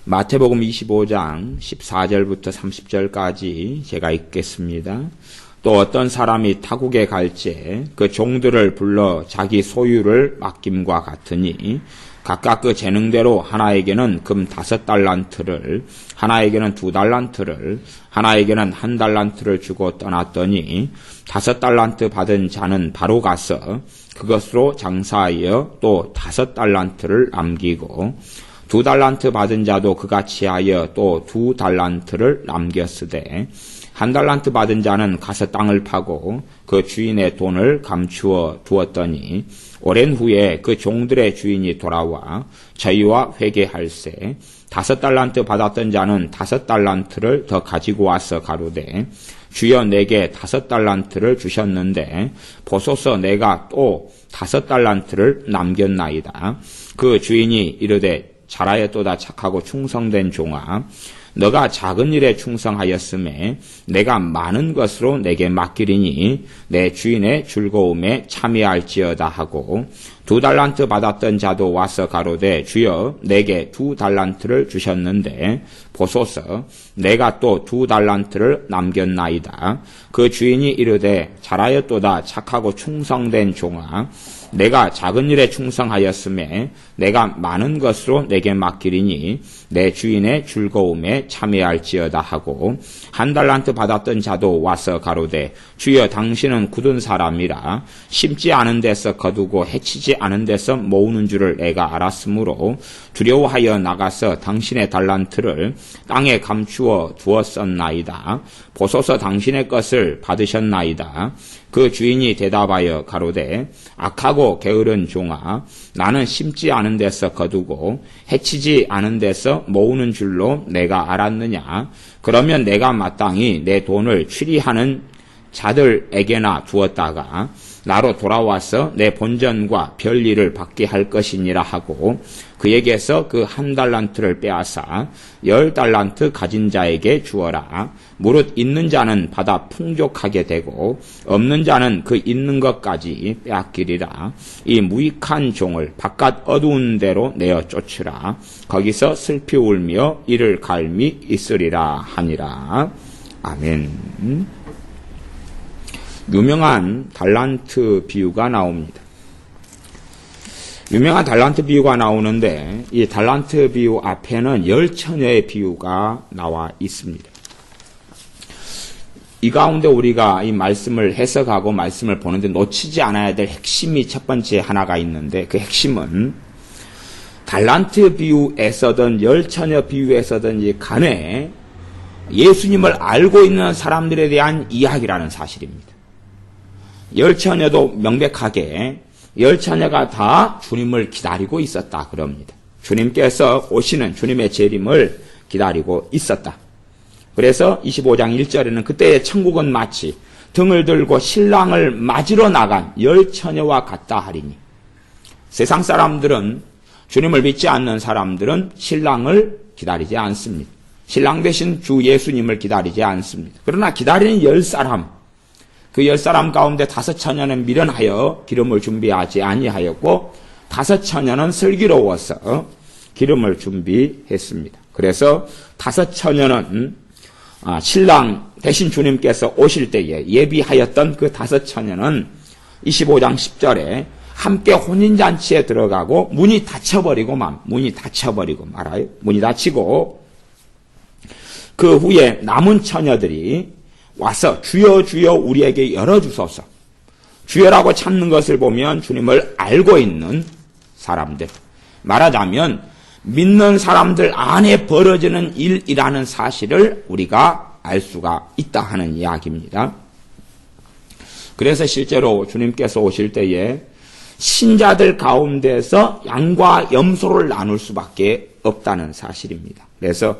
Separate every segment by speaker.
Speaker 1: 마태복음 25장 14절부터 30절까지 제가 읽겠습니다. 또 어떤 사람이 타국에 갈지 그 종들을 불러 자기 소유를 맡김과 같으니 각각 그 재능대로 하나에게는 금 5달란트를, 하나에게는 2달란트를, 하나에게는 1달란트를 주고 떠났더니 5달란트 받은 자는 바로 가서 그것으로 장사하여 또 5달란트를 남기고 2달란트 받은 자도 그같이 하여 또 2달란트를 남겼으되 1달란트 받은 자는 가서 땅을 파고 그 주인의 돈을 감추어 두었더니 오랜 후에 그 종들의 주인이 돌아와 저희와 회개할세 5달란트 받았던 자는 5달란트를 더 가지고 와서 가로되 주여 내게 5달란트를 주셨는데 보소서 내가 또 5달란트를 남겼나이다. 그 주인이 이르되 잘하였도다 착하고 충성된 종아 너가 작은 일에 충성하였음에 내가 많은 것으로 내게 맡기리니 내 주인의 즐거움에 참여할지어다 하고 2달란트 받았던 자도 와서 가로되 주여 내게 2달란트를 주셨는데 보소서 내가 또 2달란트를 남겼나이다. 그 주인이 이르되 잘하였도다 착하고 충성된 종아 내가 작은 일에 충성하였음에 내가 많은 것으로 내게 맡기리니 내 주인의 즐거움에 참여할지어다 하고 1달란트 받았던 자도 와서 가로되 주여 당신은 굳은 사람이라 심지 않은 데서 거두고 해치지 않은 데서 모으는 줄을 내가 알았으므로 두려워하여 나가서 당신의 달란트를 땅에 감추어 두었었나이다. 보소서 당신의 것을 받으셨나이다. 그 주인이 대답하여 가로되 악하고 게으른 종아 나는 심지 않은 데서 거두고 해치지 않은 데서 모으는 줄로 내가 알았느냐. 그러면 내가 마땅히 내 돈을 취리하는 자들에게나 두었다가 나로 돌아와서 내 본전과 별일을 받게 할 것이니라 하고 그에게서 그 1달란트를 빼앗아 10달란트 가진 자에게 주어라. 무릇 있는 자는 받아 풍족하게 되고 없는 자는 그 있는 것까지 빼앗기리라. 이 무익한 종을 바깥 어두운 데로 내어 쫓으라. 거기서 슬피 울며 이를 갈미 있으리라 하니라. 아멘. 유명한 달란트 비유가 나옵니다. 유명한 달란트 비유가 나오는데 이 달란트 비유 앞에는 10처녀의 비유가 나와 있습니다. 이 가운데 우리가 이 말씀을 해석하고 말씀을 보는데 놓치지 않아야 될 핵심이 첫 번째 하나가 있는데 그 핵심은 달란트 비유에서든 10처녀 비유에서든 간에 예수님을 알고 있는 사람들에 대한 이야기라는 사실입니다. 10처녀도 명백하게 10처녀가 다 주님을 기다리고 있었다 그럽니다. 주님께서 오시는 주님의 재림을 기다리고 있었다. 그래서 25장 1절에는 그때의 천국은 마치 등을 들고 신랑을 맞으러 나간 10처녀와 같다 하리니 세상 사람들은 주님을 믿지 않는 사람들은 신랑을 기다리지 않습니다. 신랑 대신 주 예수님을 기다리지 않습니다. 그러나 기다리는 10사람 그 10사람 가운데 5처녀는 미련하여 기름을 준비하지 아니하였고 5처녀는 슬기로워서 기름을 준비했습니다. 그래서 5처녀는 신랑 대신 주님께서 오실 때에 예비하였던 그 5처녀는 25장 10절에 함께 혼인잔치에 들어가고 문이 닫혀버리고 말아요. 문이 닫히고 그 후에 남은 처녀들이 와서 주여 주여 우리에게 열어주소서. 주여라고 찾는 것을 보면 주님을 알고 있는 사람들. 말하자면 믿는 사람들 안에 벌어지는 일이라는 사실을 우리가 알 수가 있다 하는 이야기입니다. 그래서 실제로 주님께서 오실 때에 신자들 가운데서 양과 염소를 나눌 수밖에 없다는 사실입니다. 그래서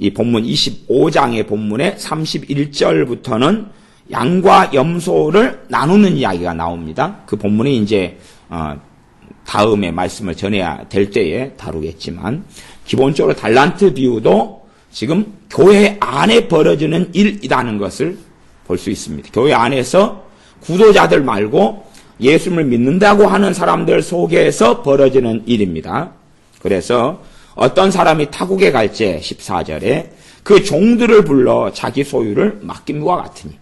Speaker 1: 이 본문 25장의 본문의 31절부터는 양과 염소를 나누는 이야기가 나옵니다. 그 본문이 이제 다음에 말씀을 전해야 될 때에 다루겠지만 기본적으로 달란트 비유도 지금 교회 안에 벌어지는 일이라는 것을 볼 수 있습니다. 교회 안에서 구도자들 말고 예수님을 믿는다고 하는 사람들 속에서 벌어지는 일입니다. 그래서 어떤 사람이 타국에 갈지 14절에 그 종들을 불러 자기 소유를 맡김과 같으니.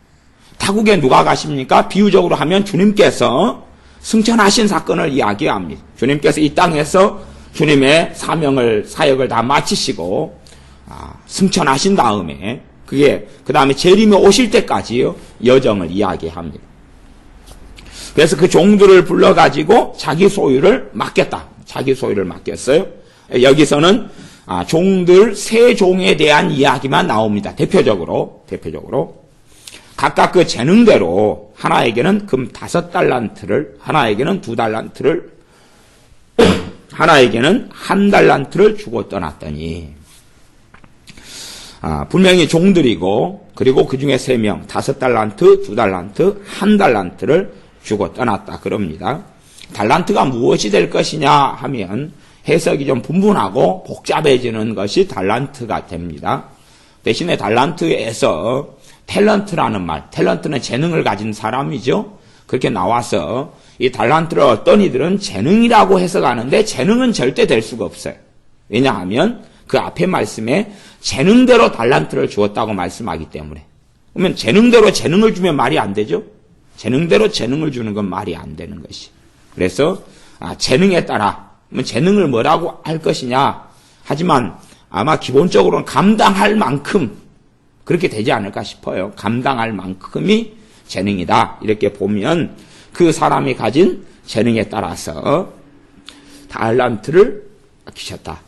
Speaker 1: 타국에 누가 가십니까? 비유적으로 하면 주님께서 승천하신 사건을 이야기합니다. 주님께서 이 땅에서 주님의 사역을 다 마치시고 승천하신 다음에 그게 그 다음에 재림이 오실 때까지요 여정을 이야기합니다. 그래서 그 종들을 불러가지고 자기 소유를 맡겼다. 자기 소유를 맡겼어요. 여기서는 종들 세 종에 대한 이야기만 나옵니다. 대표적으로 각각 그 재능대로 하나에게는 금 5달란트를, 하나에게는 2달란트를, 하나에게는 1달란트를 주고 떠났더니 분명히 종들이고 그리고 그 중에 3명 5달란트, 2달란트, 1달란트를 주고 떠났다 그럽니다. 달란트가 무엇이 될 것이냐 하면 해석이 좀 분분하고 복잡해지는 것이 달란트가 됩니다. 대신에 달란트에서 탤런트라는 말, 탤런트는 재능을 가진 사람이죠. 그렇게 나와서 이 달란트를 어떤 이들은 재능이라고 해석하는데 재능은 절대 될 수가 없어요. 왜냐하면 그 앞에 말씀에 재능대로 달란트를 주었다고 말씀하기 때문에. 그러면 재능대로 재능을 주면 말이 안 되죠. 재능대로 재능을 주는 건 말이 안 되는 것이. 그래서 재능에 따라 재능을 뭐라고 할 것이냐. 하지만 아마 기본적으로는 감당할 만큼 그렇게 되지 않을까 싶어요. 감당할 만큼이 재능이다. 이렇게 보면 그 사람이 가진 재능에 따라서 달란트를 주셨다.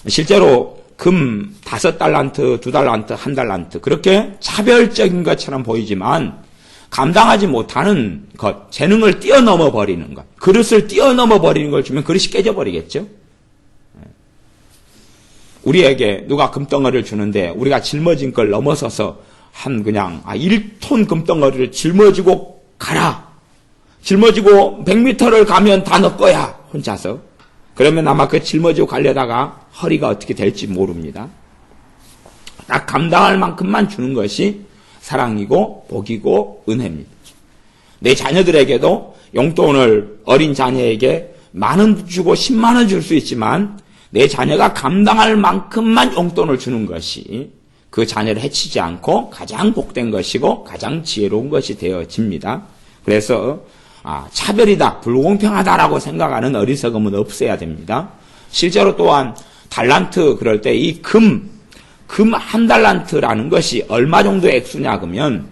Speaker 1: 실제로 금 5달란트, 2달란트, 1달란트 그렇게 차별적인 것처럼 보이지만 감당하지 못하는 것, 재능을 뛰어넘어 버리는 것, 그릇을 뛰어넘어 버리는 걸 주면 그릇이 깨져버리겠죠. 우리에게 누가 금덩어리를 주는데 우리가 짊어진 걸 넘어서서 그냥 1톤 금덩어리를 짊어지고 가라. 짊어지고 100m를 가면 다 너 거야. 혼자서. 그러면 아마 그 짊어지고 가려다가 허리가 어떻게 될지 모릅니다. 딱 감당할 만큼만 주는 것이 사랑이고 복이고 은혜입니다. 내 자녀들에게도 용돈을 어린 자녀에게 10,000원 주고 100,000원 줄 수 있지만 내 자녀가 감당할 만큼만 용돈을 주는 것이 그 자녀를 해치지 않고 가장 복된 것이고 가장 지혜로운 것이 되어집니다. 그래서 차별이다, 불공평하다라고 생각하는 어리석음은 없어야 됩니다. 실제로 또한 달란트 그럴 때 이 금 1달란트라는 것이 얼마 정도의 액수냐 그러면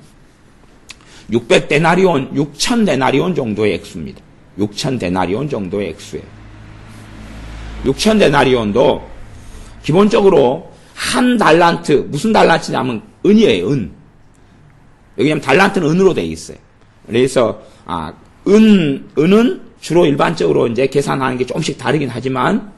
Speaker 1: 600데나리온, 6,000데나리온 정도의 액수입니다. 6,000데나리온 정도의 액수예요. 6,000데나리온도 기본적으로 1달란트, 무슨 달란트냐면 은이에요, 은. 여기는 달란트는 은으로 되어 있어요. 그래서 은은 주로 일반적으로 이제 계산하는 게 조금씩 다르긴 하지만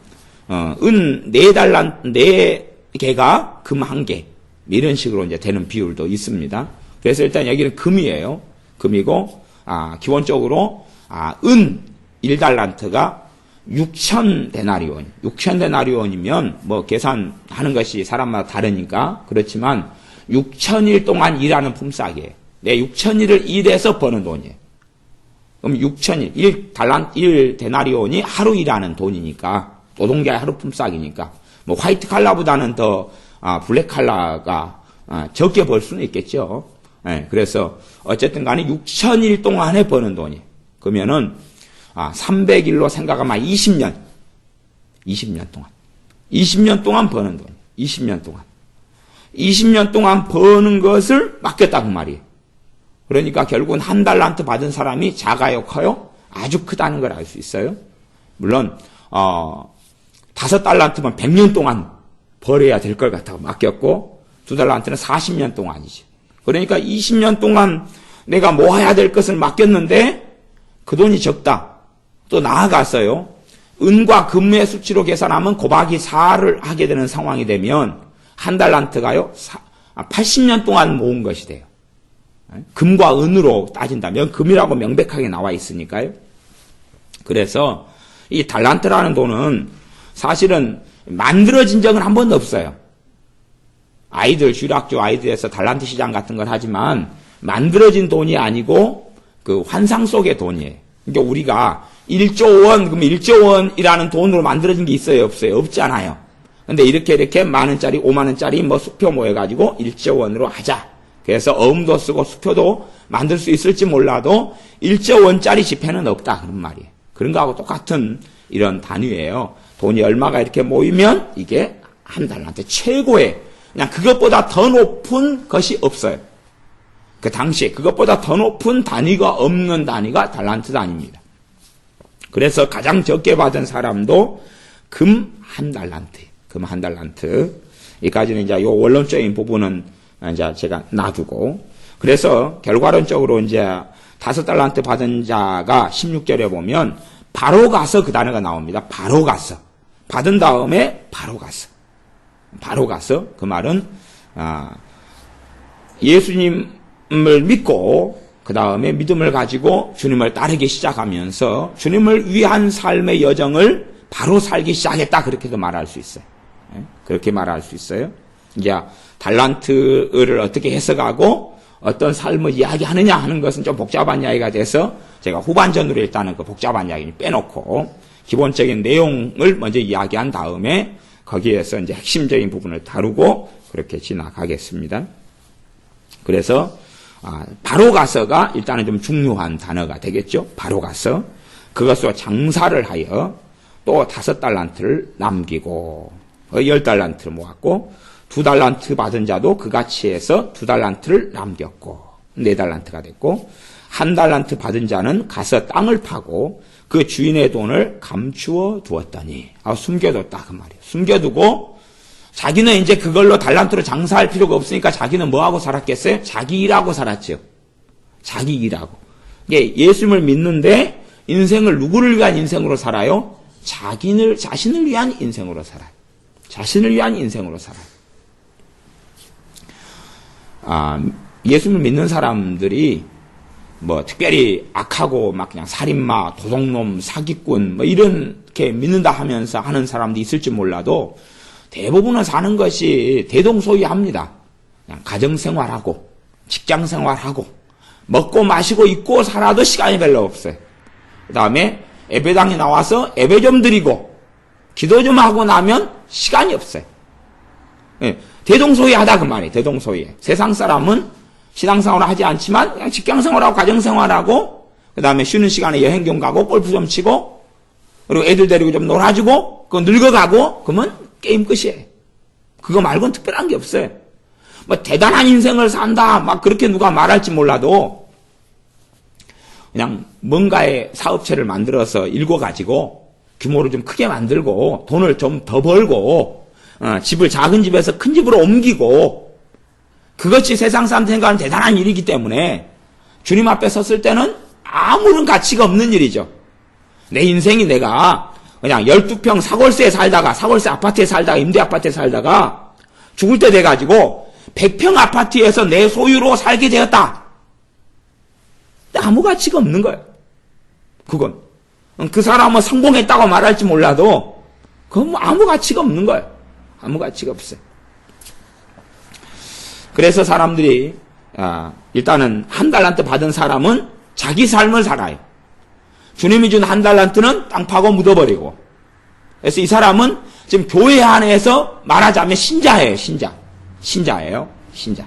Speaker 1: 은 4개가 금 1개 이런 식으로 이제 되는 비율도 있습니다. 그래서 일단 여기는 금이에요. 금이고 기본적으로 은 1달란트가 6,000데나리온. 6,000데나리온이면 뭐 계산하는 것이 사람마다 다르니까 그렇지만 6,000일 동안 일하는 품삯이에요. 내 6,000일을 일해서 버는 돈이에요. 그럼 6,000일, 1데나리온이 하루 일하는 돈이니까 노동자의 하루 품삯이니까 뭐 화이트 칼라보다는 더 블랙 칼라가 적게 벌 수는 있겠죠. 네, 그래서 어쨌든 간에 6,000일 동안에 버는 돈이에요. 그러면은 300일로 생각하면 20년 동안 20년 동안 버는 돈. 20년 동안 버는 것을 맡겼다 그 말이에요. 그러니까 결국은 1달란트 받은 사람이 작아요, 커요? 아주 크다는 걸 알 수 있어요. 물론 5달란트면 100년 동안 벌어야 될 걸 갖다가 맡겼고 2달란트는 40년 동안이지. 그러니까 20년 동안 내가 모아야 될 것을 맡겼는데 그 돈이 적다. 또 나아가서요. 은과 금의 수치로 계산하면 곱하기 4를 하게 되는 상황이 되면 1달란트가요. 80년 동안 모은 것이 돼요. 금과 은으로 따진다면 금이라고 명백하게 나와 있으니까요. 그래서 이 달란트라는 돈은 사실은 만들어진 적은 한 번도 없어요. 주일학교 아이들에서 달란트 시장 같은 걸 하지만 만들어진 돈이 아니고 그 환상 속의 돈이에요. 그러니까 우리가 1조 원, 그럼 1조 원이라는 돈으로 만들어진 게 있어요? 없어요? 없잖아요. 근데 이렇게 만 원짜리, 5만 원짜리 뭐 수표 모여가지고 1조 원으로 하자. 그래서 어음도 쓰고 수표도 만들 수 있을지 몰라도 1조 원짜리 지폐는 없다. 그런 말이에요. 그런 거하고 똑같은 이런 단위예요. 돈이 얼마가 이렇게 모이면 이게 한 달란트 최고의, 그냥 그것보다 더 높은 것이 없어요. 그 당시에 그것보다 더 높은 단위가 없는 단위가 달란트 단위입니다. 그래서 가장 적게 받은 사람도 금 한 달란트. 금 한 달란트. 여기까지는 이제 요 원론적인 부분은 이제 제가 놔두고. 그래서 결과론적으로 이제 5달란트 받은 자가 16절에 보면 바로 가서 그 단어가 나옵니다. 바로 가서. 받은 다음에 바로 가서. 바로 가서. 그 말은, 예수님을 믿고, 그 다음에 믿음을 가지고 주님을 따르기 시작하면서 주님을 위한 삶의 여정을 바로 살기 시작했다. 그렇게도 말할 수 있어요. 그렇게 말할 수 있어요. 이제 달란트를 어떻게 해석하고 어떤 삶을 이야기하느냐 하는 것은 좀 복잡한 이야기가 돼서 제가 후반전으로 일단은 그 복잡한 이야기를 빼놓고 기본적인 내용을 먼저 이야기한 다음에 거기에서 이제 핵심적인 부분을 다루고 그렇게 지나가겠습니다. 그래서 바로 가서가 일단은 좀 중요한 단어가 되겠죠. 바로 가서 그것으로 장사를 하여 또 5달란트를 남기고 10달란트를 모았고 2달란트 받은 자도 그 가치에서 2달란트를 남겼고 4달란트가 됐고 1달란트 받은 자는 가서 땅을 파고 그 주인의 돈을 감추어 두었더니 숨겨뒀다 그 말이에요. 숨겨두고 자기는 이제 그걸로 달란트로 장사할 필요가 없으니까 자기는 뭐하고 살았겠어요? 자기 일하고 살았죠. 자기 일하고. 예수님을 믿는데 인생을 누구를 위한 인생으로 살아요? 자신을 위한 인생으로 살아요. 자신을 위한 인생으로 살아요. 예수님을 믿는 사람들이 뭐 특별히 악하고 막 그냥 살인마, 도둑놈, 사기꾼 뭐 이렇게 믿는다 하면서 하는 사람도 있을지 몰라도 대부분은 사는 것이 대동소이합니다. 그냥 가정생활하고 직장생활하고 먹고 마시고 입고 살아도 시간이 별로 없어요. 그 다음에 예배당에 나와서 예배 좀 드리고 기도 좀 하고 나면 시간이 없어요. 네, 대동소이하다 그 말이에요. 대동소이. 세상 사람은 신앙생활을 하지 않지만 그냥 직장생활하고 가정생활하고 그 다음에 쉬는 시간에 여행 좀 가고 골프 좀 치고 그리고 애들 데리고 좀 놀아주고 그거 늙어가고 그러면 게임 끝이에요. 그거 말고는 특별한 게 없어요. 뭐 대단한 인생을 산다 막 그렇게 누가 말할지 몰라도 그냥 뭔가의 사업체를 만들어서 일궈가지고 규모를 좀 크게 만들고 돈을 좀 더 벌고 집을 작은 집에서 큰 집으로 옮기고 그것이 세상 사람들 생각하는 대단한 일이기 때문에 주님 앞에 섰을 때는 아무런 가치가 없는 일이죠. 내 인생이 내가 그냥 12평 사골세에 살다가 사골세 아파트에 살다가 임대 아파트에 살다가 죽을 때 돼가지고 100평 아파트에서 내 소유로 살게 되었다. 아무 가치가 없는 거예요. 그건. 그 사람은 성공했다고 말할지 몰라도 그건 뭐 아무 가치가 없는 거예요. 아무 가치가 없어요. 그래서 사람들이 일단은 1달란트 받은 사람은 자기 삶을 살아요. 주님이 준 1달란트는 땅 파고 묻어버리고. 그래서 이 사람은 지금 교회 안에서 말하자면 신자예요. 신자예요. 신자.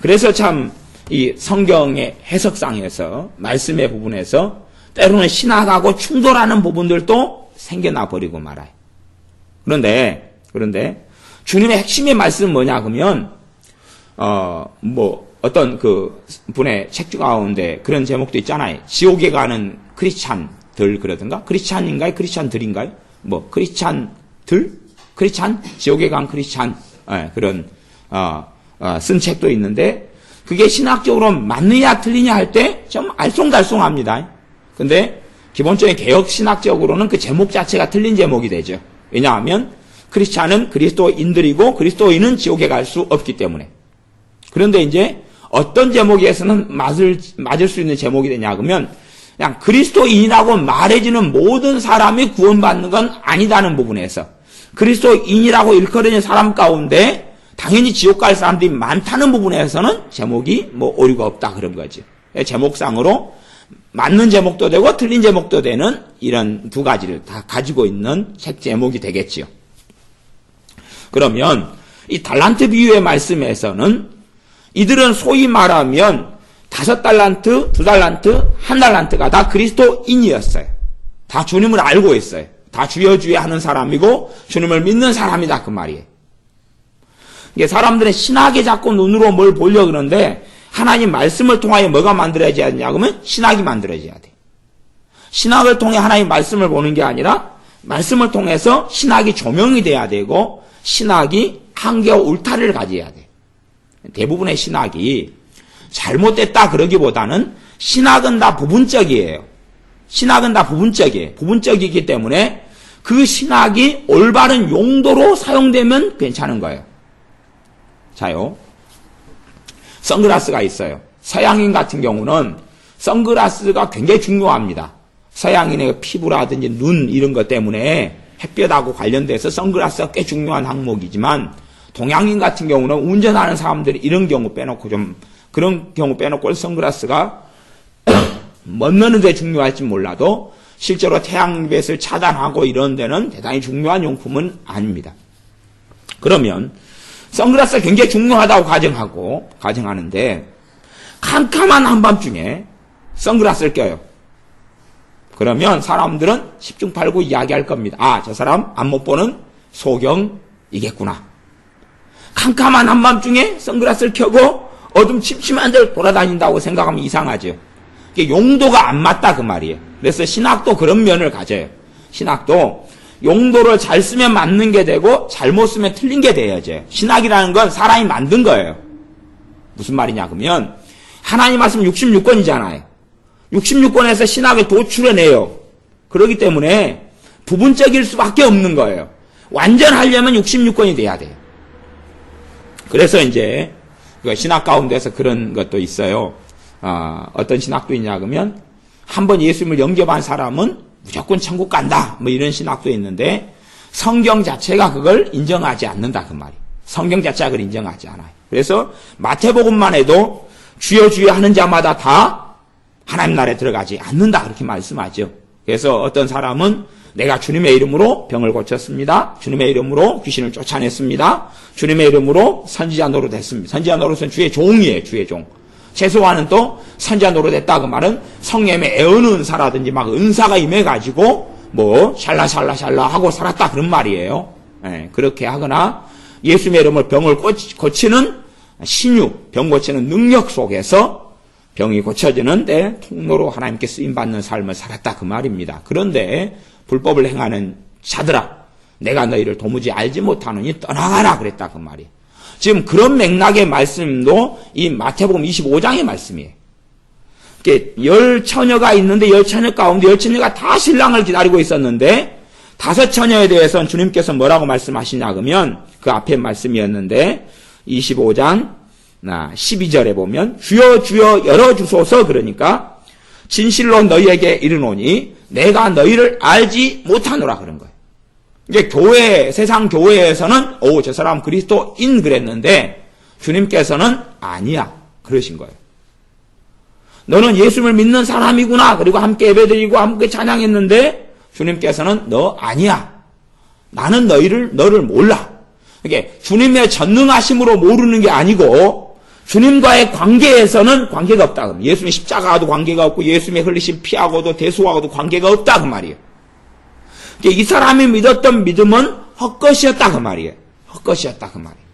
Speaker 1: 그래서 참 이 성경의 해석상에서 말씀의 부분에서 때로는 신학하고 충돌하는 부분들도 생겨나 버리고 말아요. 그런데 주님의 핵심의 말씀은 뭐냐 그러면 어떤 그 분의 책 가운데 그런 제목도 있잖아요. 지옥에 가는 크리스찬들 그러던가 크리스찬인가요? 크리스찬들인가요? 크리스찬 지옥에 간 크리스찬 그런 쓴 책도 있는데 그게 신학적으로 맞느냐 틀리냐 할 때 좀 알쏭달쏭합니다. 근데 기본적인 개혁 신학적으로는 그 제목 자체가 틀린 제목이 되죠. 왜냐하면 크리스찬은 그리스도인들이고 그리스도인은 지옥에 갈 수 없기 때문에. 그런데 이제 어떤 제목에서는 맞을 수 있는 제목이 되냐 그러면 그냥 그리스도인이라고 말해지는 모든 사람이 구원받는 건 아니다는 부분에서 그리스도인이라고 일컬어지는 사람 가운데 당연히 지옥 갈 사람들이 많다는 부분에서는 제목이 뭐 오류가 없다 그런 거지. 제목상으로 맞는 제목도 되고 틀린 제목도 되는 이런 두 가지를 다 가지고 있는 책 제목이 되겠지요. 그러면 이 달란트 비유의 말씀에서는 이들은 소위 말하면 5달란트, 2달란트, 1달란트가 다 그리스도인이었어요. 다 주님을 알고 있어요. 다 주여 주여 하는 사람이고 주님을 믿는 사람이다 그 말이에요. 이게 사람들은 신학에 자꾸 눈으로 뭘 보려고 그러는데 하나님 말씀을 통하여 뭐가 만들어져야 되냐 그러면 신학이 만들어져야 돼. 신학을 통해 하나님 말씀을 보는 게 아니라 말씀을 통해서 신학이 조명이 돼야 되고 신학이 한계와 울타리를 가져야 돼. 대부분의 신학이 잘못됐다 그러기보다는 신학은 다 부분적이에요. 신학은 다 부분적이에요. 부분적이기 때문에 그 신학이 올바른 용도로 사용되면 괜찮은 거예요. 자요. 선글라스가 있어요. 서양인 같은 경우는 선글라스가 굉장히 중요합니다. 서양인의 피부라든지 눈 이런 것 때문에 햇볕하고 관련돼서 선글라스가 꽤 중요한 항목이지만 동양인 같은 경우는 운전하는 사람들이 이런 경우 빼놓고 좀 그런 경우 빼놓고 선글라스가 멋내는 데 중요할지 몰라도 실제로 태양빛을 차단하고 이런 데는 대단히 중요한 용품은 아닙니다. 그러면 선글라스가 굉장히 중요하다고 가정하는데 캄캄한 한밤중에 선글라스를 껴요. 그러면 사람들은 10중 8구 이야기할 겁니다. 아, 저 사람 안 못 보는 소경이겠구나. 캄캄한 한밤중에 선글라스를 켜고 어둠 침침한 데를 돌아다닌다고 생각하면 이상하죠. 용도가 안 맞다 그 말이에요. 그래서 신학도 그런 면을 가져요. 신학도 용도를 잘 쓰면 맞는 게 되고 잘못 쓰면 틀린 게 되어져요. 신학이라는 건 사람이 만든 거예요. 무슨 말이냐 그러면 하나님 말씀 66권이잖아요. 66권에서 신학을 도출해내요. 그렇기 때문에 부분적일 수밖에 없는 거예요. 완전하려면 66권이 돼야 돼요. 그래서 이제 신학 가운데서 그런 것도 있어요. 어떤 신학도 있냐 그러면 한번 예수님을 영접한 사람은 무조건 천국 간다 뭐 이런 신학도 있는데 성경 자체가 그걸 인정하지 않는다 그 말이에요. 성경 자체가 그걸 인정하지 않아요. 그래서 마태복음만 해도 주여 주여 하는 자마다 다 하나님 나라에 들어가지 않는다 그렇게 말씀하죠. 그래서 어떤 사람은 내가 주님의 이름으로 병을 고쳤습니다. 주님의 이름으로 귀신을 쫓아냈습니다. 주님의 이름으로 선지자 노릇했습니다. 선지자 노릇은 주의 종이에요. 주의 종. 최소한은 또 선지자 노릇했다 그 말은 성령의 애언 은사라든지 막 은사가 임해가지고 뭐 샬라샬라 하고 살았다 그런 말이에요. 네, 그렇게 하거나 예수님의 이름으로 병을 고치는 신유, 병 고치는 능력 속에서 병이 고쳐지는데 통로로 하나님께 쓰임받는 삶을 살았다 그 말입니다. 그런데 불법을 행하는 자들아 내가 너희를 도무지 알지 못하느니 떠나가라 그랬다 그 말이에요. 지금 그런 맥락의 말씀도 이 마태복음 25장의 말씀이에요. 10처녀가 있는데 10처녀 가운데 10처녀가 다 신랑을 기다리고 있었는데 5처녀에 대해서는 주님께서 뭐라고 말씀하시냐 그러면 그 앞에 말씀이었는데 25장 12절에 보면 주여 주여 열어주소서 그러니까 진실로 너희에게 이르노니 내가 너희를 알지 못하노라 그런 거예요. 이제 세상 교회에서는 저 사람 그리스도인 그랬는데 주님께서는 아니야 그러신 거예요. 너는 예수님을 믿는 사람이구나. 그리고 함께 예배드리고 함께 찬양했는데 주님께서는 너 아니야. 나는 너를 몰라. 이게 주님의 전능하심으로 모르는 게 아니고 주님과의 관계에서는 관계가 없다. 예수님의 십자가와도 관계가 없고 예수님의 흘리신 피하고도 대수하고도 관계가 없다 그 말이에요. 이 사람이 믿었던 믿음은 헛것이었다 그 말이에요. 헛것이었다 그 말이에요.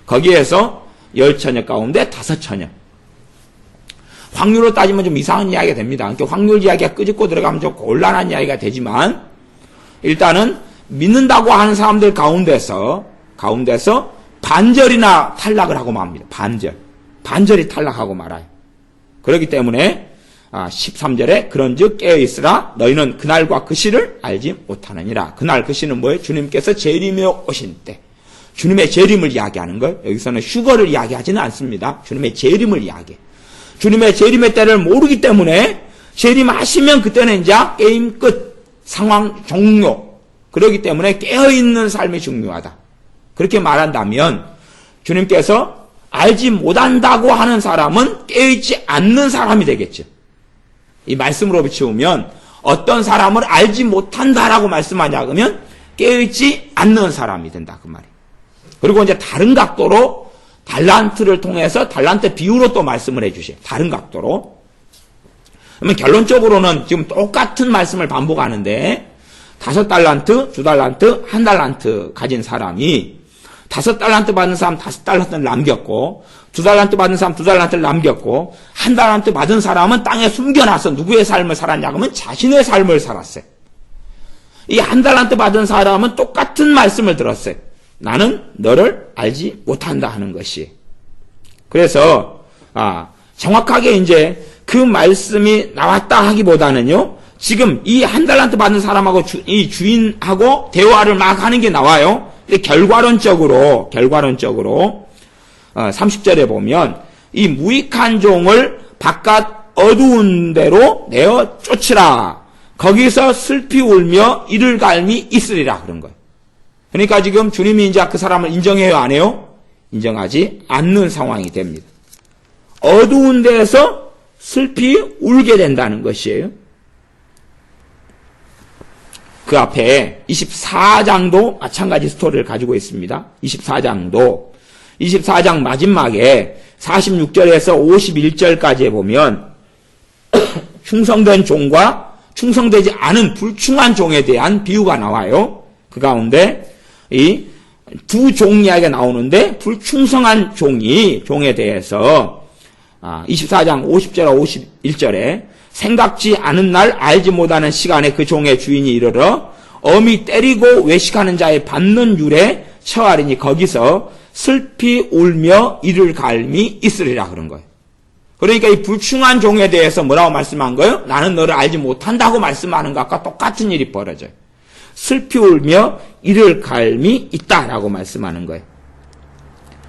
Speaker 1: 거기에서 10처녀 가운데 5처녀. 확률로 따지면 좀 이상한 이야기가 됩니다. 그러니까 확률 이야기가 끄집고 들어가면 좀 곤란한 이야기가 되지만 일단은 믿는다고 하는 사람들 가운데서 반절이나 탈락을 하고 맙니다. 반절이 탈락하고 말아요. 그렇기 때문에 13절에 그런즉 깨어있으라 너희는 그날과 그 시를 알지 못하느니라. 그날 그 시는 뭐예요? 주님께서 재림에 오신 때. 주님의 재림을 이야기하는 거예요. 여기서는 휴거를 이야기하지는 않습니다. 주님의 재림을 이야기해. 주님의 재림의 때를 모르기 때문에 재림하시면 그때는 이제 게임 끝, 상황 종료. 그렇기 때문에 깨어있는 삶이 중요하다. 그렇게 말한다면 주님께서 알지 못한다고 하는 사람은 깨어있지 않는 사람이 되겠죠. 이 말씀으로 비추면 어떤 사람을 알지 못한다라고 말씀하냐 그러면 깨어있지 않는 사람이 된다 그 말이에요. 그리고 이제 다른 각도로 달란트를 통해서 달란트 비유로 또 말씀을 해주세요. 다른 각도로. 그러면 결론적으로는 지금 똑같은 말씀을 반복하는데 5달란트, 2달란트, 1달란트 가진 사람이 5달란트 받은 사람 5달란트를 남겼고 2달란트 받은 사람 2달란트를 남겼고 1달란트 받은 사람은 땅에 숨겨놔서 누구의 삶을 살았냐 그러면 자신의 삶을 살았어요. 이 1달란트 받은 사람은 똑같은 말씀을 들었어요. 나는 너를 알지 못한다 하는 것이. 그래서 정확하게 이제 그 말씀이 나왔다 하기보다는요. 지금 이 1달란트 받은 사람하고 이 주인하고 대화를 막 하는 게 나와요. 결과론적으로 30절에 보면 이 무익한 종을 바깥 어두운 데로 내어 쫓으라. 거기서 슬피 울며 이를 갈미 있으리라 그런 거예요. 그러니까 지금 주님이 이제 그 사람을 인정해요, 안 해요? 인정하지 않는 상황이 됩니다. 어두운 데에서 슬피 울게 된다는 것이에요. 그 앞에 24장도 마찬가지 스토리를 가지고 있습니다. 24장 마지막에 46절에서 51절까지에 보면 충성된 종과 충성되지 않은 불충한 종에 대한 비유가 나와요. 그 가운데 이 두 종 이야기가 나오는데 불충성한 종에 대해서 24장 50절과 51절에 생각지 않은 날 알지 못하는 시간에 그 종의 주인이 이르러 엄히 때리고 외식하는 자의 받는 율에 처하리니 거기서 슬피 울며 이를 갈미 있으리라 그런 거예요. 그러니까 이 불충한 종에 대해서 뭐라고 말씀한 거예요? 나는 너를 알지 못한다고 말씀하는 것과 똑같은 일이 벌어져요. 슬피 울며 이를 갈미 있다라고 말씀하는 거예요.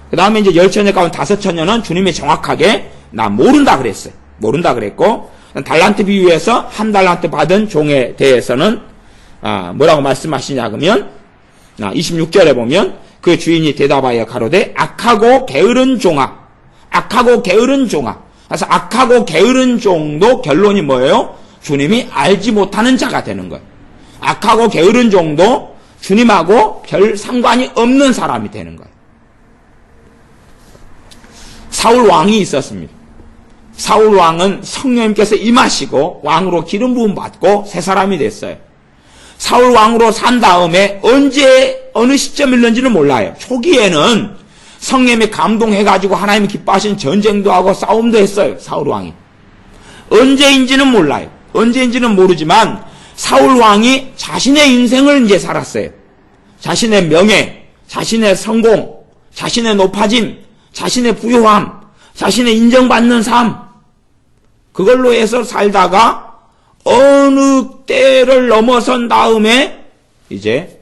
Speaker 1: 그 다음에 이제 10처녀 가운데 5처녀는 주님이 정확하게 나 모른다 그랬어요. 모른다 그랬고 달란트 비유에서 1달란트 받은 종에 대해서는 뭐라고 말씀하시냐 그러면 26절에 보면 그 주인이 대답하여 가로되 악하고 게으른 종아. 그래서 악하고 게으른 종도 결론이 뭐예요? 주님이 알지 못하는 자가 되는 거예요. 악하고 게으른 종도 주님하고 별 상관이 없는 사람이 되는 거예요. 사울 왕이 있었습니다. 사울 왕은 성령님께서 임하시고 왕으로 기름 부음 받고 새 사람이 됐어요. 사울 왕으로 산 다음에 언제 어느 시점일는지는 몰라요. 초기에는 성령님이 감동해가지고 하나님이 기뻐하신 전쟁도 하고 싸움도 했어요. 사울 왕이. 언제인지는 몰라요. 언제인지는 모르지만 사울 왕이 자신의 인생을 이제 살았어요. 자신의 명예, 자신의 성공, 자신의 높아짐, 자신의 부요함, 자신의 인정받는 삶, 그걸로 해서 살다가 어느 때를 넘어선 다음에 이제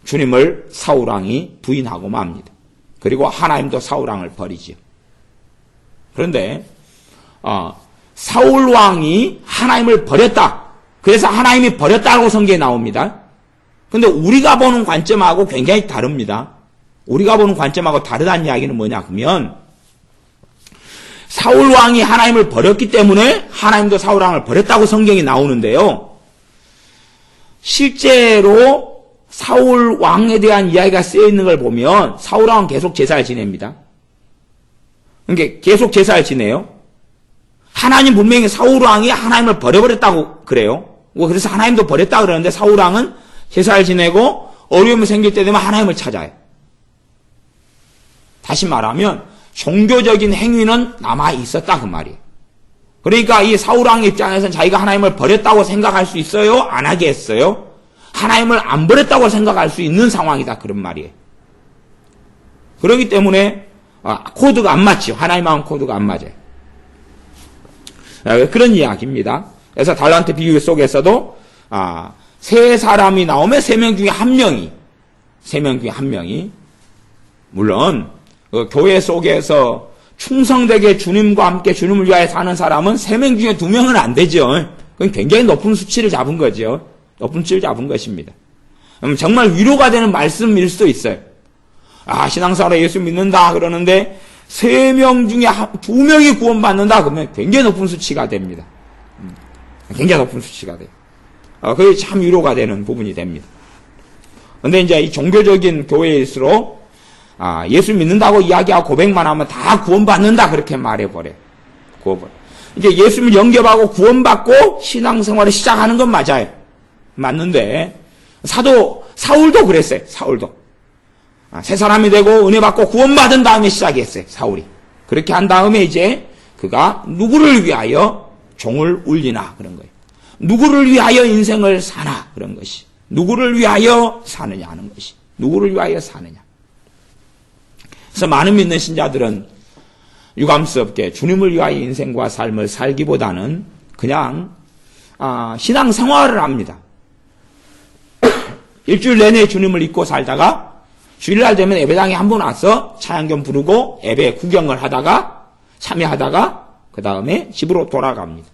Speaker 1: 주님을 사울왕이 부인하고 맙니다. 그리고 하나님도 사울왕을 버리죠. 그런데 사울왕이 하나님을 버렸다. 그래서 하나님이 버렸다고 성경에 나옵니다. 그런데 우리가 보는 관점하고 굉장히 다릅니다. 우리가 보는 관점하고 다르다는 이야기는 뭐냐 그러면 사울왕이 하나님을 버렸기 때문에 하나님도 사울왕을 버렸다고 성경이 나오는데요. 실제로 사울왕에 대한 이야기가 쓰여 있는 걸 보면 사울왕은 계속 제사를 지냅니다. 그러니까 계속 제사를 지내요. 하나님 분명히 사울왕이 하나님을 버려버렸다고 그래요. 그래서 하나님도 버렸다 그러는데 사울왕은 제사를 지내고 어려움이 생길 때 되면 하나님을 찾아요. 다시 말하면 종교적인 행위는 남아 있었다 그 말이에요. 그러니까 이 사울왕 입장에서는 자기가 하나님을 버렸다고 생각할 수 있어요? 안 하게 했어요? 하나님을 안 버렸다고 생각할 수 있는 상황이다 그런 말이에요. 그렇기 때문에 코드가 안 맞죠. 하나님하고는 코드가 안 맞아요. 그런 이야기입니다. 그래서 달란트 비유 속에서도 세 사람이 나오면 3명 중에 한 명이 물론 교회 속에서 충성되게 주님과 함께 주님을 위하여 사는 사람은 3명 중에 2명은 안 되죠. 그건 굉장히 높은 수치를 잡은 거죠. 높은 수치를 잡은 것입니다. 정말 위로가 되는 말씀일 수도 있어요. 신앙생활에 예수 믿는다 그러는데 3명 중에 2명이 구원받는다 그러면 굉장히 높은 수치가 됩니다. 굉장히 높은 수치가 돼요. 그게 참 위로가 되는 부분이 됩니다. 근데 이제 이 종교적인 교회일수록, 예수 믿는다고 이야기하고 고백만 하면 다 구원받는다, 그렇게 말해버려요. 이제 예수를 영접하고 구원받고 신앙생활을 시작하는 건 맞아요. 맞는데, 사울도 그랬어요, 사울도. 새 사람이 되고 은혜 받고 구원받은 다음에 시작했어요, 사울이. 그렇게 한 다음에 이제 그가 누구를 위하여 종을 울리나, 그런 거예요. 누구를 위하여 인생을 사나, 그런 것이. 누구를 위하여 사느냐 하는 것이. 누구를 위하여 사느냐. 그래서 많은 믿는 신자들은 유감스럽게 주님을 위하여 인생과 삶을 살기보다는 그냥 신앙생활을 합니다. 일주일 내내 주님을 잊고 살다가 주일날 되면 예배당에 한 번 와서 찬양경 부르고 예배 구경을 하다가 참여하다가 그 다음에 집으로 돌아갑니다.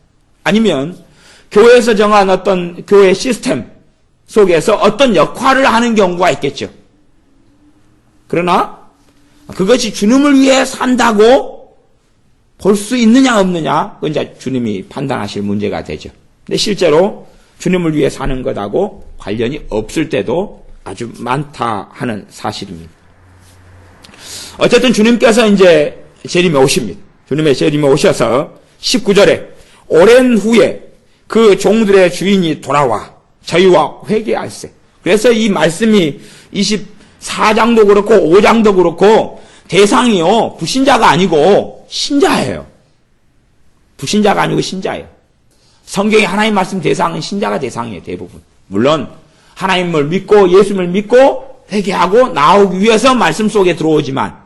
Speaker 1: 아니면 교회에서 정한 어떤 교회 시스템 속에서 어떤 역할을 하는 경우가 있겠죠. 그러나 그것이 주님을 위해 산다고 볼 수 있느냐 없느냐, 그건 이제 주님이 판단하실 문제가 되죠. 근데 실제로 주님을 위해 사는 것하고 관련이 없을 때도 아주 많다 하는 사실입니다. 어쨌든 주님께서 이제 재림에 오십니다. 주님의 재림에 오셔서 19절에 오랜 후에 그 종들의 주인이 돌아와 저희와 회개할세. 그래서 이 말씀이 24장도 그렇고 5장도 그렇고 대상이요, 불신자가 아니고 신자예요. 불신자가 아니고 신자예요. 성경의 하나님 말씀 대상은 신자가 대상이에요, 대부분. 물론 하나님을 믿고 예수님을 믿고 회개하고 나오기 위해서 말씀 속에 들어오지만,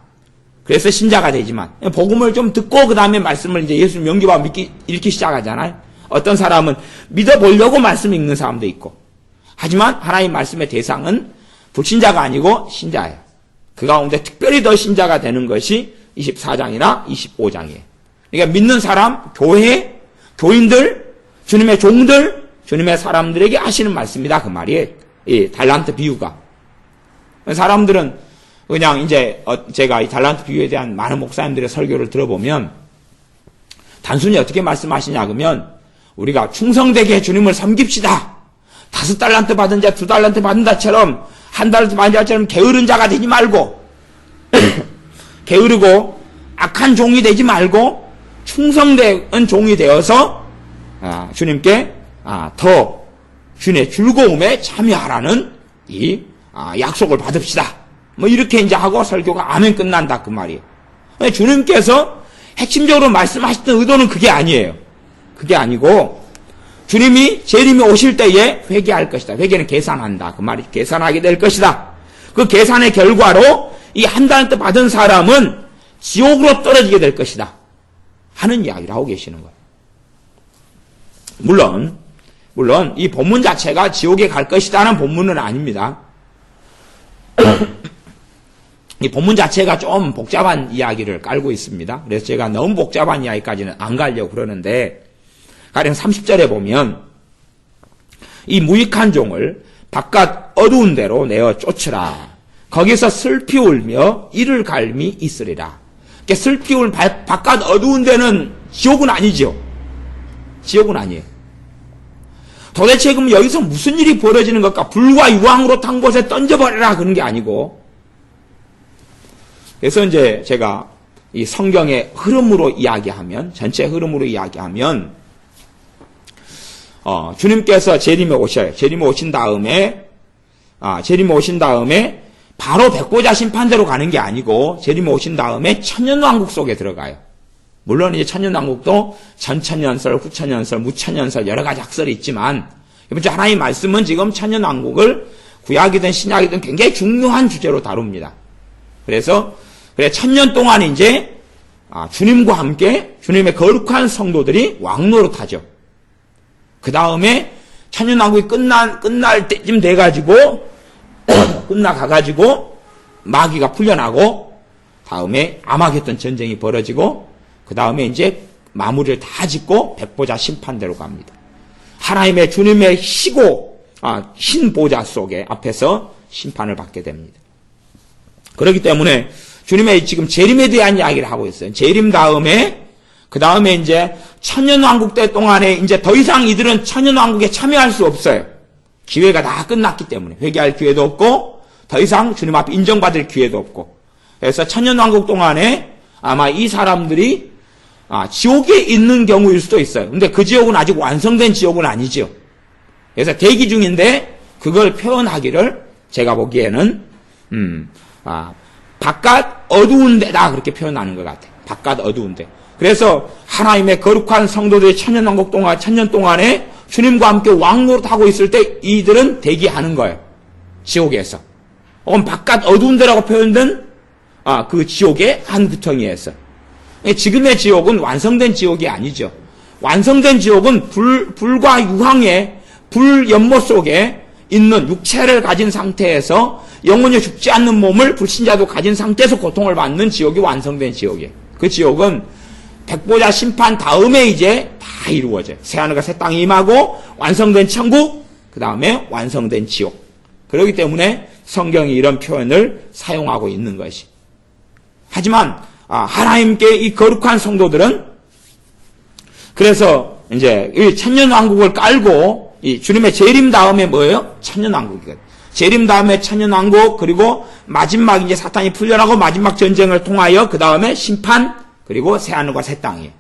Speaker 1: 그래서 신자가 되지만, 복음을 좀 듣고 그 다음에 말씀을 이제 예수님 영접하고 읽기 시작하잖아요. 어떤 사람은 믿어보려고 말씀 읽는 사람도 있고, 하지만 하나님 말씀의 대상은 불신자가 아니고 신자예요. 그 가운데 특별히 더 신자가 되는 것이 24장이나 25장이에요. 그러니까 믿는 사람, 교회, 교인들, 주님의 종들, 주님의 사람들에게 하시는 말씀이다, 그 말이에요. 이 달란트 비유가. 사람들은 그냥 이제 제가 이 달란트 비유에 대한 많은 목사님들의 설교를 들어보면 단순히 어떻게 말씀하시냐 그러면, 우리가 충성되게 주님을 섬깁시다. 5달란트 받은 자 2달란트 받은 자처럼, 1달란트 받은 자처럼 게으른 자가 되지 말고 게으르고 악한 종이 되지 말고 충성된 종이 되어서 주님께 더 주님의 즐거움에 참여하라는 이 약속을 받읍시다. 뭐 이렇게 이제 하고 설교가 아멘 끝난다, 그 말이에요. 주님께서 핵심적으로 말씀하셨던 의도는 그게 아니에요. 그게 아니고 주님이 재림이 오실 때에 회개할 것이다. 회개는 계산한다, 그 말이. 계산하게 될 것이다. 그 계산의 결과로 이 1달란트 받은 사람은 지옥으로 떨어지게 될 것이다 하는 이야기를 하고 계시는 거예요. 물론 이 본문 자체가 지옥에 갈 것이다는 본문은 아닙니다. 이 본문 자체가 좀 복잡한 이야기를 깔고 있습니다. 그래서 제가 너무 복잡한 이야기까지는 안 가려고 그러는데, 가령 30절에 보면 이 무익한 종을 바깥 어두운 데로 내어 쫓으라. 거기서 슬피 울며 이를 갈미 있으리라. 그러니까 슬피 울 바깥 어두운 데는 지옥은 아니죠. 지옥은 아니에요. 도대체 그럼 여기서 무슨 일이 벌어지는 것까? 불과 유황으로 탄 곳에 던져버려라, 그런 게 아니고. 그래서 이제 제가 이 성경의 흐름으로 이야기하면, 전체 흐름으로 이야기하면, 주님께서 재림에 오셔요. 재림에 오신 다음에 바로 백보자 심판대로 가는 게 아니고, 재림에 오신 다음에 천년왕국 속에 들어가요. 물론 이제 천년왕국도 전천년설, 후천년설, 무천년설 여러 가지 학설이 있지만, 이번 주 하나님의 말씀은 지금 천년왕국을 구약이든 신약이든 굉장히 중요한 주제로 다룹니다. 그래서 천년 동안 이제 주님과 함께 주님의 거룩한 성도들이 왕노릇하죠. 그 다음에 천년왕국이 끝날 때쯤 돼가지고 끝나가가지고 마귀가 풀려나고, 다음에 아마겟돈 전쟁이 벌어지고, 그 다음에 이제 마무리를 다 짓고 백보자 심판대로 갑니다. 하나님의 주님의 신보자 속에 앞에서 심판을 받게 됩니다. 그렇기 때문에 주님의 지금 재림에 대한 이야기를 하고 있어요. 재림 다음에 그 다음에 이제 천년왕국 때 동안에 이제 더 이상 이들은 천년왕국에 참여할 수 없어요. 기회가 다 끝났기 때문에 회개할 기회도 없고 더 이상 주님 앞에 인정받을 기회도 없고, 그래서 천년왕국 동안에 아마 이 사람들이 지옥에 있는 경우일 수도 있어요. 근데 그 지옥은 아직 완성된 지옥은 아니죠. 그래서 대기 중인데 그걸 표현하기를 제가 보기에는 바깥 어두운 데다 그렇게 표현하는 것 같아요. 바깥 어두운 데. 그래서 하나님의 거룩한 성도들이 천년왕국 동안, 천년 동안에 주님과 함께 왕노릇하고 있을 때 이들은 대기하는 거예요. 지옥에서. 혹은 바깥 어두운 데라고 표현된 그 지옥의 한 구덩이에서. 지금의 지옥은 완성된 지옥이 아니죠. 완성된 지옥은 불과 유황의 불연못 속에 있는 육체를 가진 상태에서 영원히 죽지 않는 몸을 불신자도 가진 상태에서 고통을 받는 지옥이 완성된 지옥이에요. 그 지옥은 백보자 심판 다음에 이제 다 이루어져요. 새하늘과 새 땅이 임하고 완성된 천국, 그 다음에 완성된 지옥. 그렇기 때문에 성경이 이런 표현을 사용하고 있는 것이. 하지만 하나님께 이 거룩한 성도들은 그래서 이제 이 천년왕국을 깔고 이 주님의 재림 다음에 뭐예요? 천년왕국이거든요. 재림 다음에 천년왕국, 그리고 마지막 이제 사탄이 풀려나고 마지막 전쟁을 통하여 그 다음에 심판, 그리고 새하늘과 새 땅이에요.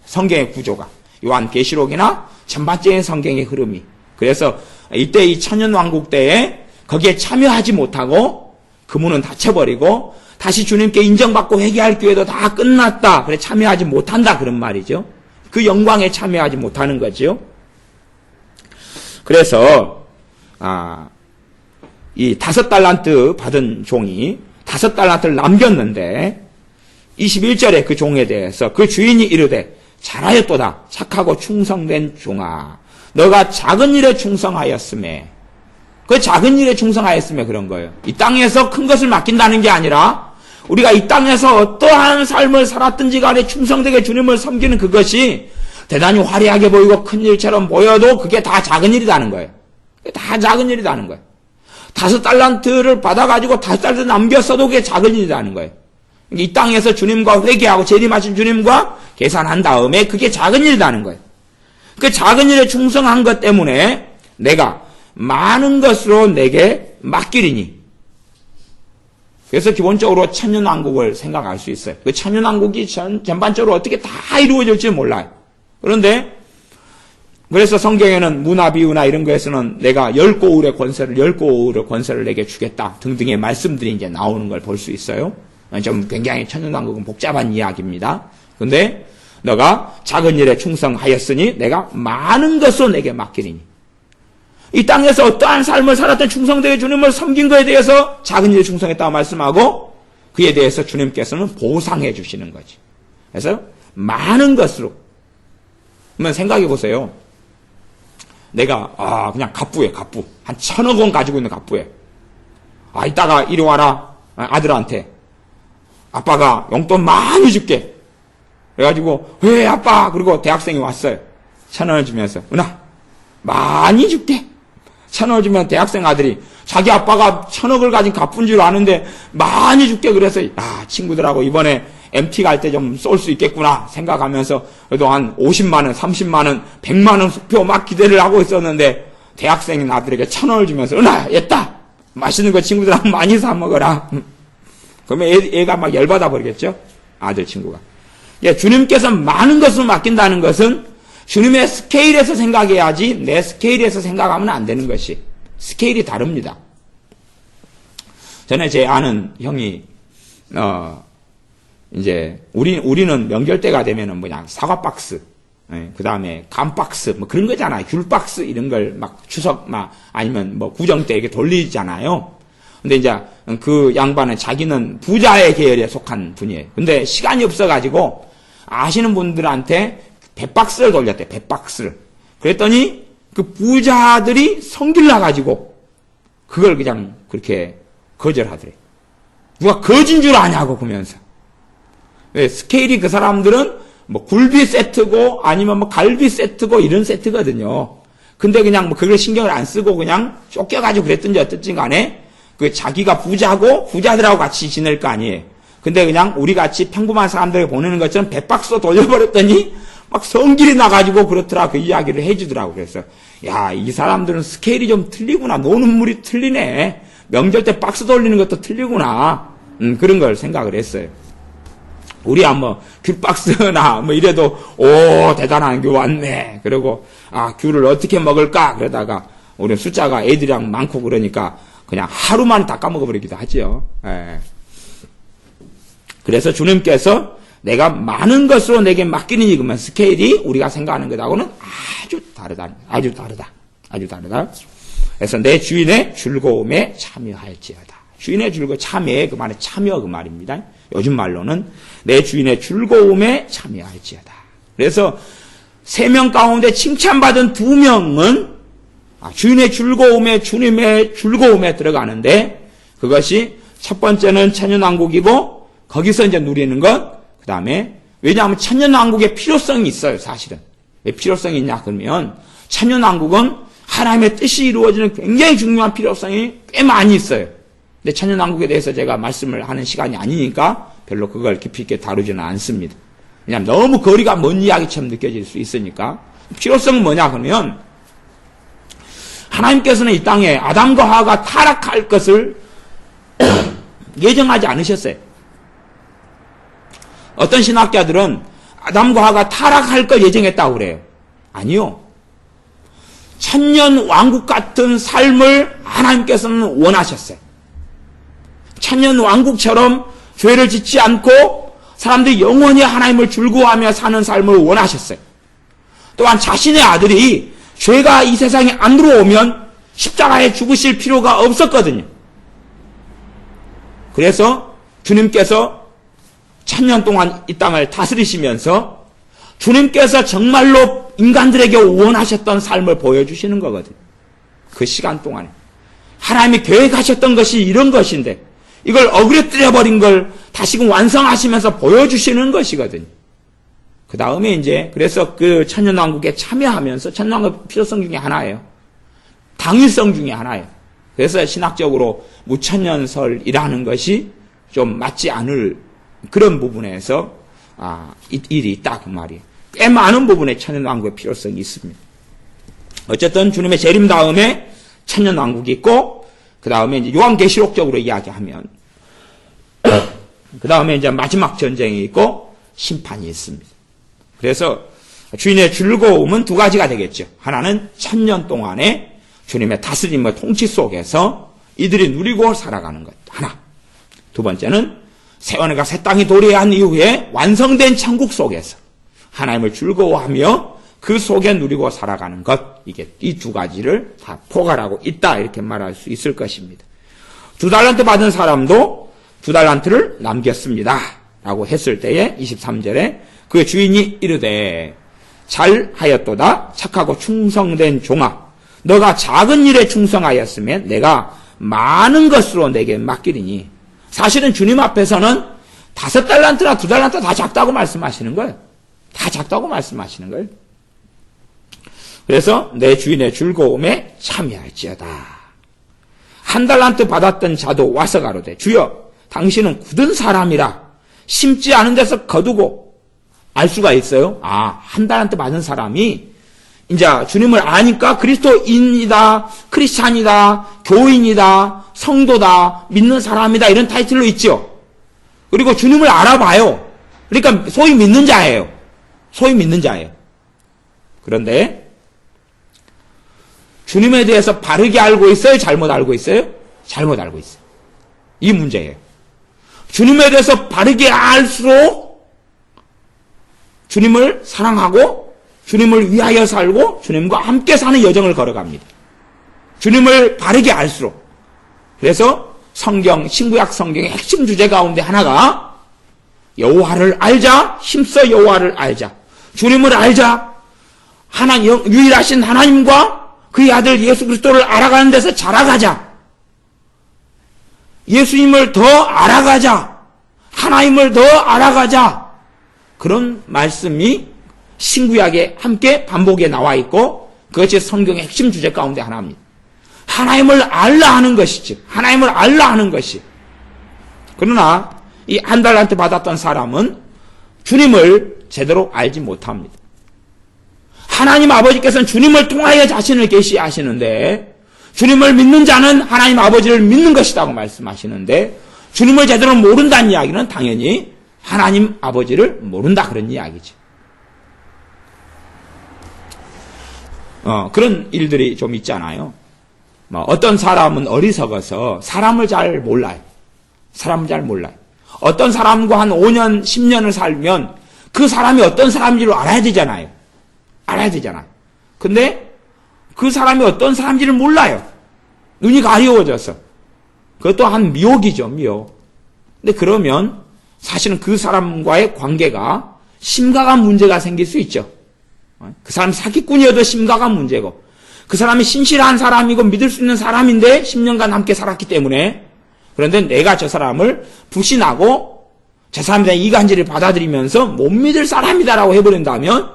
Speaker 1: 성경의 구조가. 요한계시록이나 전반적인 성경의 흐름이. 그래서 이때 이 천년왕국 때에 거기에 참여하지 못하고 그 문은 닫혀버리고 다시 주님께 인정받고 회개할 기회도 다 끝났다. 그래 참여하지 못한다 그런 말이죠. 그 영광에 참여하지 못하는 거죠. 그래서 이 5달란트 받은 종이 5달란트를 남겼는데 21절에 그 종에 대해서 그 주인이 이르되 잘하였도다 착하고 충성된 종아 너가 작은 일에 충성하였음에, 그 작은 일에 충성하였음에 그런 거예요. 이 땅에서 큰 것을 맡긴다는 게 아니라 우리가 이 땅에서 어떠한 삶을 살았든지 간에 충성되게 주님을 섬기는 그것이 대단히 화려하게 보이고 큰 일처럼 보여도 그게 다 작은 일이라는 거예요. 다 작은 일이라는 거예요. 5달란트를 받아가지고 5달란트 남겼어도 그게 작은 일이라는 거예요. 이 땅에서 주님과 회개하고 재림하신 주님과 계산한 다음에 그게 작은 일이라는 거예요. 그 작은 일에 충성한 것 때문에 내가 많은 것으로 내게 맡기리니. 그래서 기본적으로 천년왕국을 생각할 수 있어요. 그 천년왕국이 전반적으로 어떻게 다 이루어질지 몰라요. 그런데 그래서 성경에는 무나 비유나 이런 거에서는 내가 10고울의 권세를 내게 주겠다 등등의 말씀들이 이제 나오는 걸 볼 수 있어요. 좀 굉장히 천년왕국은 복잡한 이야기입니다. 그런데 너가 작은 일에 충성하였으니 내가 많은 것으로 내게 맡기리니. 이 땅에서 어떠한 삶을 살았던 충성되게 주님을 섬긴 것에 대해서 작은 일에 충성했다고 말씀하고 그에 대해서 주님께서는 보상해 주시는 거지. 그래서 많은 것으로. 한번 생각해 보세요. 내가 그냥 갑부에 갑부 한 1,000억 원 가지고 있는 갑부에 이따가 이리 와라 아들한테 아빠가 용돈 많이 줄게. 그래가지고 왜 아빠? 그리고 대학생이 왔어요. 1,000원을 주면서 은하 많이 줄게. 1,000원을 주면 대학생 아들이 자기 아빠가 1,000억을 가진 갑부인 줄 아는데 많이 줄게. 그래서 친구들하고 이번에 MT 갈 때 좀 쏠 수 있겠구나 생각하면서 그래도 한 50만 원, 30만 원, 100만 원 수표 막 기대를 하고 있었는데 대학생인 아들에게 1,000원을 주면서 은하 얘다 맛있는 거 친구들하고 많이 사 먹어라. 그러면 애가 막 열받아 버리겠죠. 아들 친구가. 주님께서 많은 것을 맡긴다는 것은 주님의 스케일에서 생각해야지 내 스케일에서 생각하면 안 되는 것이 스케일이 다릅니다. 전에 제 아는 형이 이제 우리는 명절 때가 되면은 뭐냐 사과 박스, 그 다음에 감 박스 뭐 그런 거잖아요. 귤 박스 이런 걸 막 추석 막 아니면 뭐 구정 때 이렇게 돌리잖아요. 근데 이제 그 양반은 자기는 부자의 계열에 속한 분이에요. 근데 시간이 없어가지고 아시는 분들한테 배 박스를 돌렸대. 배 박스를. 그랬더니 그 부자들이 성질 나가지고 그걸 그냥 그렇게 거절하더래. 누가 거진 줄 아냐고 그러면서. 왜 스케일이 그 사람들은 뭐 굴비 세트고 아니면 뭐 갈비 세트고 이런 세트거든요. 근데 그냥 뭐 그걸 신경을 안 쓰고 그냥 쫓겨가지고 그랬든지 어쨌든 간에 그 자기가 부자고 부자들하고 같이 지낼 거 아니에요. 근데 그냥 우리 같이 평범한 사람들에게 보내는 것처럼 100박스 돌려버렸더니 막 성질이 나가지고 그렇더라. 그 이야기를 해주더라고. 그래서 야, 이 사람들은 스케일이 좀 틀리구나. 노는 물이 틀리네. 명절 때 박스 돌리는 것도 틀리구나. 그런 걸 생각을 했어요. 우리야 뭐 귤박스나 뭐 이래도 오 대단한 귤 왔네. 그리고 아 귤을 어떻게 먹을까 그러다가 우리 숫자가 애들이랑 많고 그러니까 그냥 하루만 다 까먹어버리기도 하죠. 예. 그래서 주님께서 내가 많은 것으로 내게 맡기는 이것만 스케일이 우리가 생각하는 것하고는 아주 다르다. 아주 다르다. 아주 다르다. 그래서 내 주인의 즐거움에 참여할지어다. 주인의 즐거움, 참여에 그 말에 참여 그 말입니다. 요즘 말로는 내 주인의 즐거움에 참여할지어다. 그래서 3명 가운데 칭찬받은 2명은 주인의 즐거움에 주님의 즐거움에 들어가는데 그것이 첫 번째는 천년왕국이고 거기서 이제 누리는 것 그 다음에 왜냐하면 천년왕국의 필요성이 있어요. 사실은 왜 필요성이 있냐 그러면 천년왕국은 하나님의 뜻이 이루어지는 굉장히 중요한 필요성이 꽤 많이 있어요. 근데 천년왕국에 대해서 제가 말씀을 하는 시간이 아니니까 별로 그걸 깊이 있게 다루지는 않습니다. 왜냐하면 너무 거리가 먼 이야기처럼 느껴질 수 있으니까. 필요성은 뭐냐 그러면 하나님께서는 이 땅에 아담과 하와가 타락할 것을 예정하지 않으셨어요. 어떤 신학자들은 아담과 하와가 타락할 걸 예정했다고 그래요. 아니요. 천년왕국 같은 삶을 하나님께서는 원하셨어요. 천년왕국처럼 죄를 짓지 않고 사람들이 영원히 하나님을 즐거워하며 사는 삶을 원하셨어요. 또한 자신의 아들이 죄가 이 세상에 안 들어오면 십자가에 죽으실 필요가 없었거든요. 그래서 주님께서 천년 동안 이 땅을 다스리시면서 주님께서 정말로 인간들에게 원하셨던 삶을 보여주시는 거거든요. 그 시간 동안에. 하나님이 계획하셨던 것이 이런 것인데 이걸 어그러뜨려버린 걸 다시금 완성하시면서 보여주시는 것이거든요. 그 다음에 이제 그래서 그 천년왕국에 참여하면서 천년왕국 필요성 중에 하나예요. 당위성 중에 하나예요. 그래서 신학적으로 무천년설이라는 것이 좀 맞지 않을 그런 부분에서 일이 있다 그 말이에요. 꽤 많은 부분에 천년왕국의 필요성이 있습니다. 어쨌든 주님의 재림 다음에 천년왕국이 있고 그 다음에 이제 요한계시록적으로 이야기하면 그 다음에 이제 마지막 전쟁이 있고 심판이 있습니다. 그래서 주인의 즐거움은 2가지가 되겠죠. 하나는 천년 동안의 주님의 다스림과 통치 속에서 이들이 누리고 살아가는 것 하나. 2번째는 새하늘과 새 땅이 도래한 이후에 완성된 천국 속에서 하나님을 즐거워하며 그 속에 누리고 살아가는 것. 이게 이 2가지를 다 포괄하고 있다 이렇게 말할 수 있을 것입니다. 2달란트 받은 사람도 2달란트를 남겼습니다. 라고 했을 때에 23절에 그 주인이 이르되 잘하였도다 착하고 충성된 종아 너가 작은 일에 충성하였으면 내가 많은 것으로 내게 맡기리니 사실은 주님 앞에서는 5달란트나 2달란트 다 작다고 말씀하시는 거예요. 다 작다고 말씀하시는 거예요. 그래서 내 주인의 즐거움에 참여할지어다. 1달란트 받았던 자도 와서 가로되 주여 당신은 굳은 사람이라 심지 않은 데서 거두고 알 수가 있어요. 1달란트 받은 사람이 이제 주님을 아니까 그리스도인이다, 크리스찬이다, 교인이다, 성도다, 믿는 사람이다 이런 타이틀로 있죠. 그리고 주님을 알아봐요. 그러니까 소위 믿는 자예요. 소위 믿는 자예요. 그런데 주님에 대해서 바르게 알고 있어요? 잘못 알고 있어요? 잘못 알고 있어요. 이 문제예요. 주님에 대해서 바르게 알수록 주님을 사랑하고 주님을 위하여 살고 주님과 함께 사는 여정을 걸어갑니다. 주님을 바르게 알수록. 그래서 신구약 성경의 핵심 주제 가운데 하나가 여호와를 알자, 힘써 여호와를 알자. 주님을 알자. 유일하신 하나님과 그의 아들 예수 그리스도를 알아가는 데서 자라가자. 예수님을 더 알아가자. 하나님을 더 알아가자. 그런 말씀이 신구약에 함께 반복에 나와 있고 그것이 성경의 핵심 주제 가운데 하나입니다. 하나님을 알라 하는 것이지. 하나님을 알라 하는 것이. 그러나 이 한 달란트 받았던 사람은 주님을 제대로 알지 못합니다. 하나님 아버지께서는 주님을 통하여 자신을 계시하시는데 주님을 믿는 자는 하나님 아버지를 믿는 것이라고 말씀하시는데 주님을 제대로 모른다는 이야기는 당연히 하나님 아버지를 모른다 그런 이야기죠. 그런 일들이 좀 있잖아요. 어떤 사람은 어리석어서 사람을 잘 몰라요. 사람을 잘 몰라요. 어떤 사람과 한 5년, 10년을 살면 그 사람이 어떤 사람인지를 알아야 되잖아요. 알아야 되잖아요. 근데 그 사람이 어떤 사람인지를 몰라요. 눈이 가려워져서. 그것도 한 미혹이죠, 미혹. 근데 그러면 사실은 그 사람과의 관계가 심각한 문제가 생길 수 있죠. 그 사람 사기꾼이어도 심각한 문제고, 그 사람이 신실한 사람이고 믿을 수 있는 사람인데 10년간 함께 살았기 때문에, 그런데 내가 저 사람을 불신하고 저 사람에 대한 이간질을 받아들이면서 못 믿을 사람이다라고 해버린다면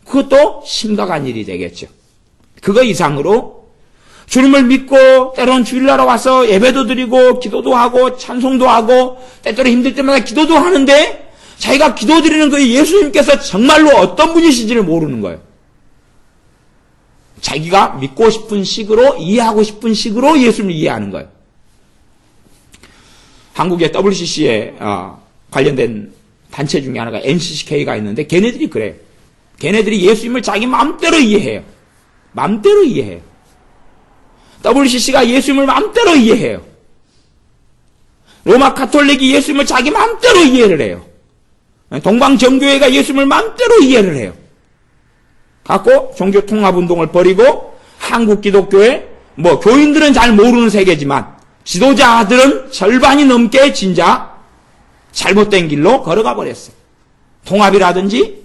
Speaker 1: 그것도 심각한 일이 되겠죠. 그거 이상으로 주님을 믿고 때로는 주일날 와서 예배도 드리고 기도도 하고 찬송도 하고 때때로 힘들 때마다 기도도 하는데 자기가 기도드리는 그 예수님께서 정말로 어떤 분이신지를 모르는 거예요. 자기가 믿고 싶은 식으로 이해하고 싶은 식으로 예수님을 이해하는 거예요. 한국의 WCC에 관련된 단체 중에 하나가 NCCK가 있는데 걔네들이 그래요. 걔네들이 예수님을 자기 마음대로 이해해요. 마음대로 이해해요. WCC가 예수님을 마음대로 이해해요. 로마 가톨릭이 예수님을 자기 마음대로 이해를 해요. 동방정교회가 예수님을 마음대로 이해를 해요. 갖고 종교통합운동을 벌이고 한국 기독교회 교인들은 잘 모르는 세계지만 지도자들은 절반이 넘게 진짜 잘못된 길로 걸어가 버렸어요. 통합이라든지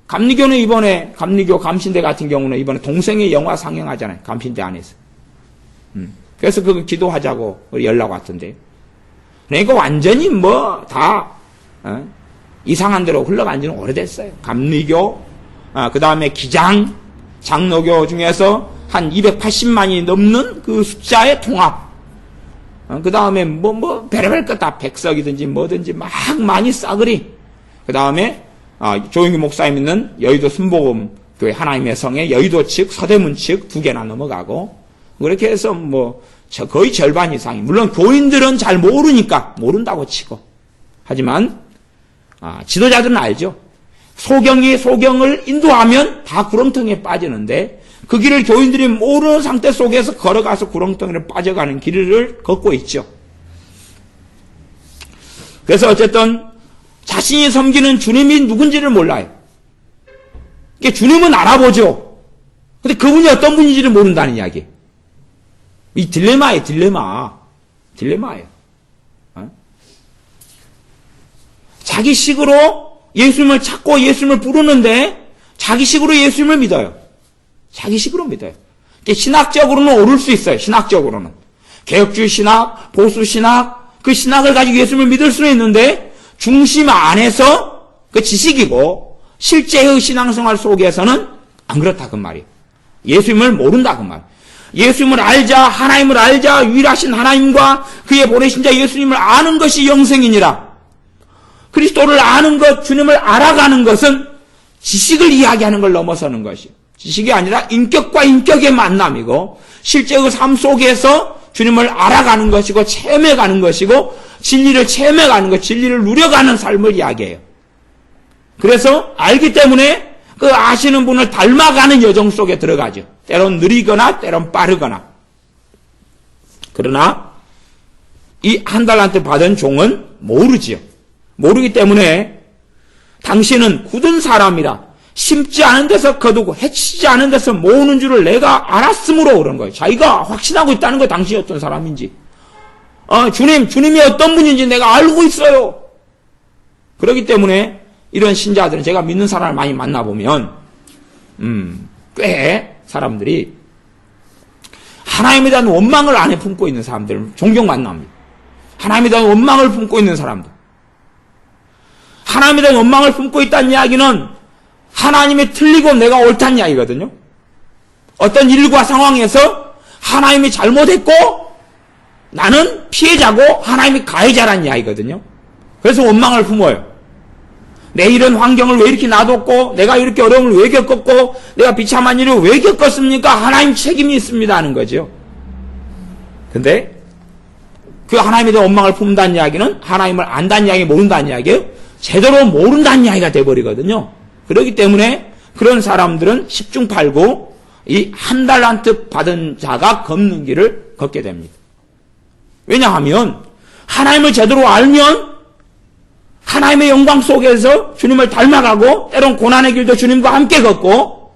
Speaker 1: 감리교는 이번에 감리교 감신대 같은 경우는 이번에 동성애 영화 상영하잖아요. 감신대 안에서. 그래서 그거 기도하자고 연락 왔던데. 그러니까 완전히 다 이상한 대로 흘러간 지는 오래됐어요. 감리교, 그 다음에 기장, 장로교 중에서 한 280만이 넘는 그 숫자의 통합. 그 다음에 별의별 것 다 백석이든지 뭐든지 막 많이 싸그리. 그 다음에 조영규 목사님 있는 여의도 순복음 교회 하나님의 성의 여의도 측, 서대문 측 2개나 넘어가고 그렇게 해서 거의 절반 이상이. 물론 교인들은 잘 모르니까 모른다고 치고. 하지만 지도자들은 알죠. 소경을 인도하면 다 구렁텅이에 빠지는데 그 길을 교인들이 모르는 상태 속에서 걸어가서 구렁텅이를 빠져가는 길을 걷고 있죠. 그래서 어쨌든 자신이 섬기는 주님이 누군지를 몰라요. 그러니까 주님은 알아보죠. 근데 그분이 어떤 분인지를 모른다는 이야기. 이 딜레마예요, 딜레마예요. 자기 식으로 예수님을 찾고 예수님을 부르는데 자기 식으로 예수님을 믿어요. 자기 식으로 믿어요. 신학적으로는 옳을 수 있어요. 신학적으로는. 개혁주의 신학, 보수 신학, 그 신학을 가지고 예수님을 믿을 수는 있는데 중심 안에서 그 지식이고 실제의 신앙생활 속에서는 안 그렇다 그 말이에요. 예수님을 모른다 그 말. 예수님을 알자, 하나님을 알자, 유일하신 하나님과 그의 보내신 자 예수님을 아는 것이 영생이니라. 그리스도를 아는 것, 주님을 알아가는 것은 지식을 이야기하는 걸 넘어서는 것이에요. 지식이 아니라 인격과 인격의 만남이고 실제 그 삶 속에서 주님을 알아가는 것이고 체험해가는 것이고 진리를 체험해가는 것, 진리를 누려가는 삶을 이야기해요. 그래서 알기 때문에 그 아시는 분을 닮아가는 여정 속에 들어가죠. 때론 느리거나 때론 빠르거나. 그러나 이 한 달란트 받은 종은 모르지요. 모르기 때문에 당신은 굳은 사람이라 심지 않은 데서 거두고 해치지 않은 데서 모으는 줄을 내가 알았으므로 그런 거예요. 자기가 확신하고 있다는 거예요. 당신이 어떤 사람인지. 주님이 어떤 분인지 내가 알고 있어요. 그렇기 때문에 이런 신자들은 제가 믿는 사람을 많이 만나보면 꽤 사람들이 하나님에 대한 원망을 안에 품고 있는 사람들을 종종 만납니다. 하나님에 대한 원망을 품고 있는 사람들. 하나님에 대한 원망을 품고 있다는 이야기는 하나님이 틀리고 내가 옳다는 이야기거든요. 어떤 일과 상황에서 하나님이 잘못했고 나는 피해자고 하나님이 가해자라는 이야기거든요. 그래서 원망을 품어요. 내 이런 환경을 왜 이렇게 놔뒀고, 내가 이렇게 어려움을 왜 겪었고, 내가 비참한 일을 왜 겪었습니까? 하나님 책임이 있습니다 하는 거죠. 근데 그 하나님에 대한 원망을 품는다는 이야기는 하나님을 안다는 이야기, 모른다는 이야기예요. 제대로 모른다는 이야기가 돼버리거든요. 그렇기 때문에 그런 사람들은 10중 8구 이 한 달란트 받은 자가 걷는 길을 걷게 됩니다. 왜냐하면 하나님을 제대로 알면 하나님의 영광 속에서 주님을 닮아가고 때론 고난의 길도 주님과 함께 걷고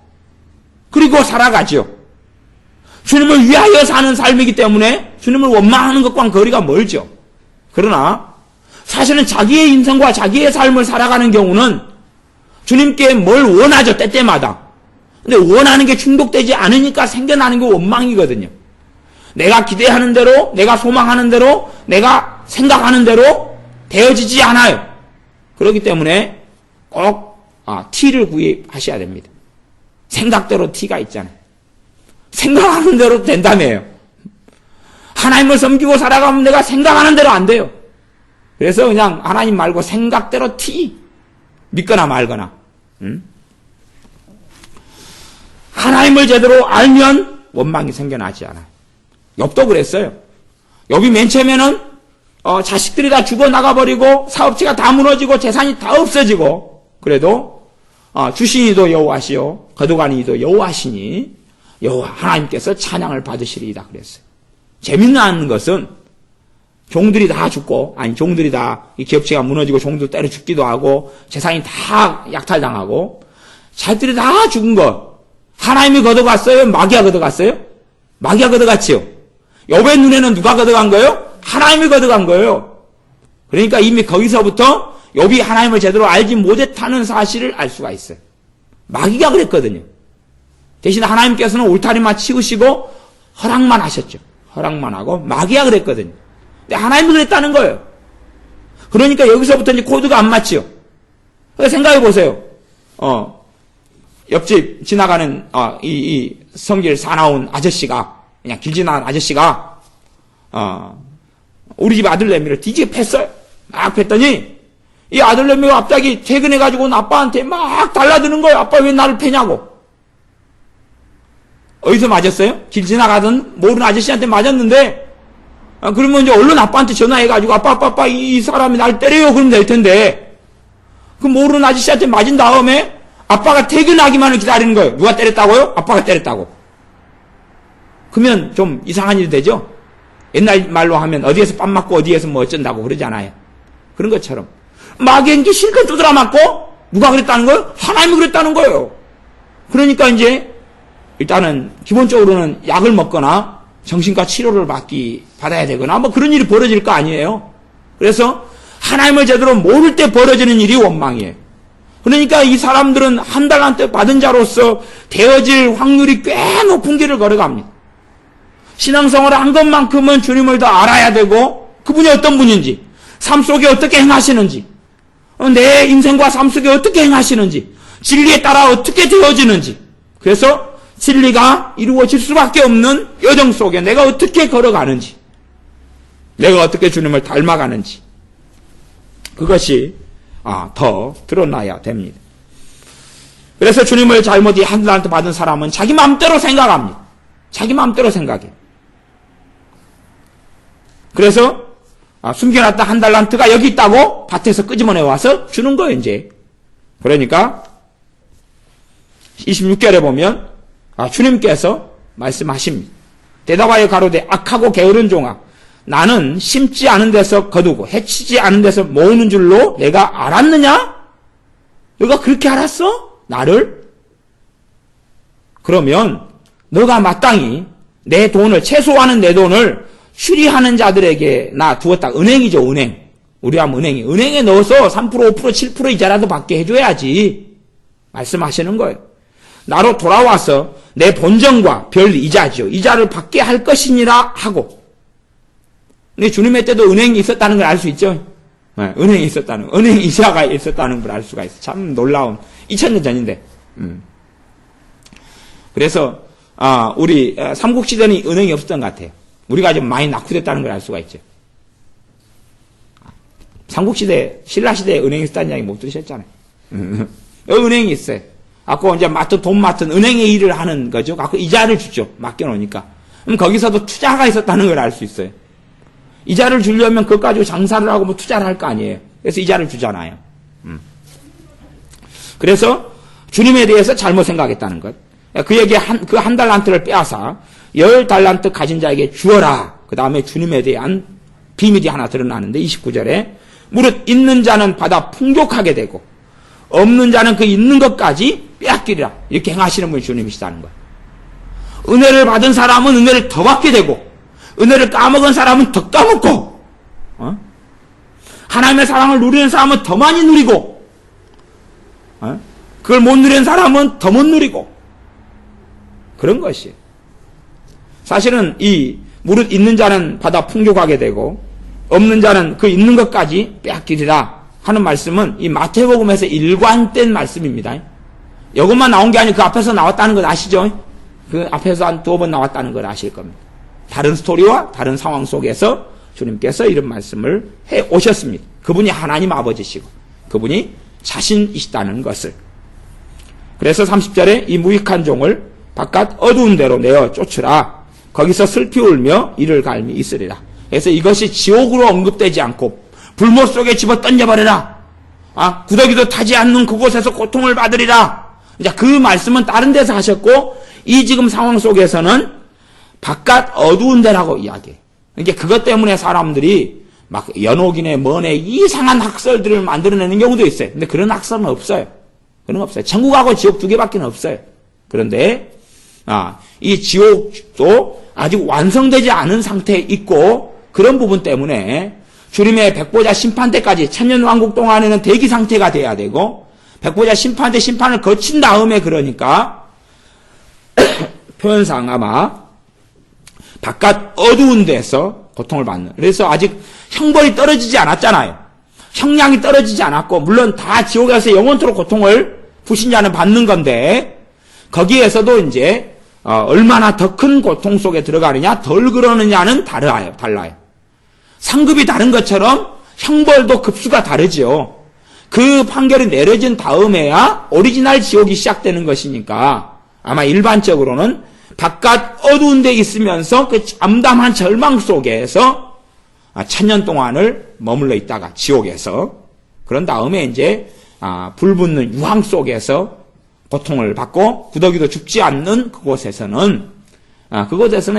Speaker 1: 그리고 살아가죠. 주님을 위하여 사는 삶이기 때문에 주님을 원망하는 것과는 거리가 멀죠. 그러나 사실은 자기의 인생과 자기의 삶을 살아가는 경우는 주님께 뭘 원하죠, 때때마다. 근데 원하는 게 충족되지 않으니까 생겨나는 게 원망이거든요. 내가 기대하는 대로, 내가 소망하는 대로, 내가 생각하는 대로 되어지지 않아요. 그렇기 때문에 꼭 T를 구입하셔야 됩니다. 생각대로 T가 있잖아요. 생각하는 대로 된다며요. 하나님을 섬기고 살아가면 내가 생각하는 대로 안 돼요. 그래서 그냥 하나님 말고 생각대로 T. 믿거나 말거나. 하나님을 제대로 알면 원망이 생겨나지 않아요. 욥도 그랬어요. 욥이 맨 처음에는 자식들이 다 죽어나가버리고 사업체가 다 무너지고 재산이 다 없어지고 그래도 주신이도 여호와시요 거두가니도 여호와시니 여호와 하나님께서 찬양을 받으시리이다 그랬어요. 재밌는 것은 종들이 다 죽고 종들이 다 이 기업체가 무너지고 종들 때려 죽기도 하고 재산이 다 약탈당하고 자식들이 다 죽은 것 하나님이 걷어갔어요? 마귀가 걷어갔어요? 마귀가 걷어갔지요. 욥의 눈에는 누가 걷어간 거예요? 하나님이 걷어간 거예요. 그러니까 이미 거기서부터 욥이 하나님을 제대로 알지 못했다는 사실을 알 수가 있어요. 마귀가 그랬거든요. 대신 하나님께서는 울타리만 치우시고 허락만 하셨죠. 허락만 하고 마귀가 그랬거든요. 근데 하나님이 그랬다는 거예요. 그러니까 여기서부터 이제 코드가 안 맞지요. 생각해 보세요. 옆집 지나가는 이 성길 사나운 아저씨가 그냥 길 지나가는 아저씨가 우리 집 아들내미를 뒤지게 팼어요. 막 팼더니 이 아들내미가 갑자기 퇴근해가지고 아빠한테 막 달라드는 거예요. 아빠 왜 나를 패냐고. 어디서 맞았어요? 길 지나가던 모르는 아저씨한테 맞았는데 그러면 이제 얼른 아빠한테 전화해가지고 아빠 이 사람이 날 때려요 그러면 될 텐데 그 모르는 아저씨한테 맞은 다음에 아빠가 퇴근하기만을 기다리는 거예요. 누가 때렸다고요? 아빠가 때렸다고. 그러면 좀 이상한 일이 되죠? 옛날 말로 하면 어디에서 뺨 맞고 어디에서 뭐 어쩐다고 그러잖아요. 그런 것처럼 마귀에게 실컷 두드려 맞고 누가 그랬다는 거예요? 하나님이 그랬다는 거예요. 그러니까 이제 일단은 기본적으로는 약을 먹거나 정신과 치료를 받아야 되거나 뭐 그런 일이 벌어질 거 아니에요. 그래서 하나님을 제대로 모를 때 벌어지는 일이 원망이에요. 그러니까 이 사람들은 한 달란트 받은 자로서 되어질 확률이 꽤 높은 길을 걸어갑니다. 신앙생활을 한 것만큼은 주님을 더 알아야 되고 그분이 어떤 분인지 삶 속에 어떻게 행하시는지 내 인생과 삶 속에 어떻게 행하시는지 진리에 따라 어떻게 되어지는지 그래서 진리가 이루어질 수밖에 없는 여정 속에 내가 어떻게 걸어가는지 내가 어떻게 주님을 닮아가는지 그것이 더 드러나야 됩니다. 그래서 주님을 잘못 한 달란트 받은 사람은 자기 마음대로 생각합니다. 자기 마음대로 생각해. 그래서 숨겨놨다 한 달란트가 여기 있다고 밭에서 끄집어내 와서 주는 거예요 이제. 그러니까 26절에 보면 주님께서 말씀하십니다. 대답하여 가로되 악하고 게으른 종아 나는 심지 않은 데서 거두고 해치지 않은 데서 모으는 줄로 내가 알았느냐? 너가 그렇게 알았어? 나를? 그러면 너가 마땅히 내 돈을 채소하는 내 돈을 추리하는 자들에게 나 두었다. 은행이죠 은행. 우리 하면 은행이. 은행에 넣어서 3% 5% 7% 이자라도 받게 해줘야지. 말씀하시는 거예요. 나로 돌아와서 내 본전과 별 이자죠. 이자를 받게 할 것이니라 하고. 근데 주님의 때도 은행이 있었다는 걸 알 수 있죠. 네, 은행이 있었다는 거. 은행 이자가 있었다는 걸 알 수가 있어. 참 놀라운 2000년 전인데. 그래서 우리 삼국시대는 은행이 없었던 것 같아요. 우리가 좀 많이 낙후됐다는 걸 알 수가 있죠. 삼국시대, 신라시대에 은행이 있었다는 이야기 못 들으셨잖아요. 여기 은행이 있어요. 아까 이제 돈 맡은 은행의 일을 하는 거죠. 아까 이자를 주죠. 맡겨놓으니까. 그럼 거기서도 투자가 있었다는 걸 알 수 있어요. 이자를 주려면 그것 가지고 장사를 하고 뭐 투자를 할 거 아니에요. 그래서 이자를 주잖아요. 그래서 주님에 대해서 잘못 생각했다는 것. 그에게 그 한 달란트를 빼앗아 10달란트 가진 자에게 주어라. 그 다음에 주님에 대한 비밀이 하나 드러나는데 29절에 무릇 있는 자는 받아 풍족하게 되고 없는 자는 그 있는 것까지 빼앗기리라. 이렇게 행하시는 분이 주님이시다는 거예요. 은혜를 받은 사람은 은혜를 더 받게 되고 은혜를 까먹은 사람은 더 까먹고 하나님의 사랑을 누리는 사람은 더 많이 누리고 그걸 못 누리는 사람은 더 못 누리고 그런 것이에요. 사실은 이 무릇 있는 자는 받아 풍족하게 되고 없는 자는 그 있는 것까지 빼앗기리라 하는 말씀은 이 마태복음에서 일관된 말씀입니다. 이것만 나온 게 아니고 그 앞에서 나왔다는 걸 아시죠? 그 앞에서 한 2번 나왔다는 걸 아실 겁니다. 다른 스토리와 다른 상황 속에서 주님께서 이런 말씀을 해 오셨습니다. 그분이 하나님 아버지시고 그분이 자신이시다는 것을. 그래서 30절에 이 무익한 종을 바깥 어두운 데로 내어 쫓으라. 거기서 슬피 울며 이를 갈미 있으리라. 그래서 이것이 지옥으로 언급되지 않고 불못 속에 집어 던져버려라. 구더기도 타지 않는 그곳에서 고통을 받으리라. 이제 그 말씀은 다른 데서 하셨고 이 지금 상황 속에서는 바깥 어두운 데라고 이야기해요. 그러니까 그것 때문에 사람들이 막 연옥이네 뭐네 이상한 학설들을 만들어내는 경우도 있어요. 근데 그런 학설은 없어요. 그런 거 없어요. 천국하고 지옥 두 개밖에 없어요. 그런데 이 지옥도 아직 완성되지 않은 상태에 있고 그런 부분 때문에 주님의 백보자 심판 때까지 천년왕국 동안에는 대기 상태가 돼야 되고 백보자 심판 때 심판을 거친 다음에 그러니까 표현상 아마 바깥 어두운 데서 고통을 받는. 그래서 아직 형벌이 떨어지지 않았잖아요. 형량이 떨어지지 않았고 물론 다 지옥에서 영원토록 고통을 불신자는 받는 건데 거기에서도 이제 얼마나 더 큰 고통 속에 들어가느냐 덜 그러느냐는 달라요. 상급이 다른 것처럼 형벌도 급수가 다르죠. 그 판결이 내려진 다음에야 오리지널 지옥이 시작되는 것이니까 아마 일반적으로는 바깥 어두운 데 있으면서 그 암담한 절망 속에서 1000년 동안을 머물러 있다가 지옥에서 그런 다음에 이제 불붙는 유황 속에서 고통을 받고 구더기도 죽지 않는 그곳에서는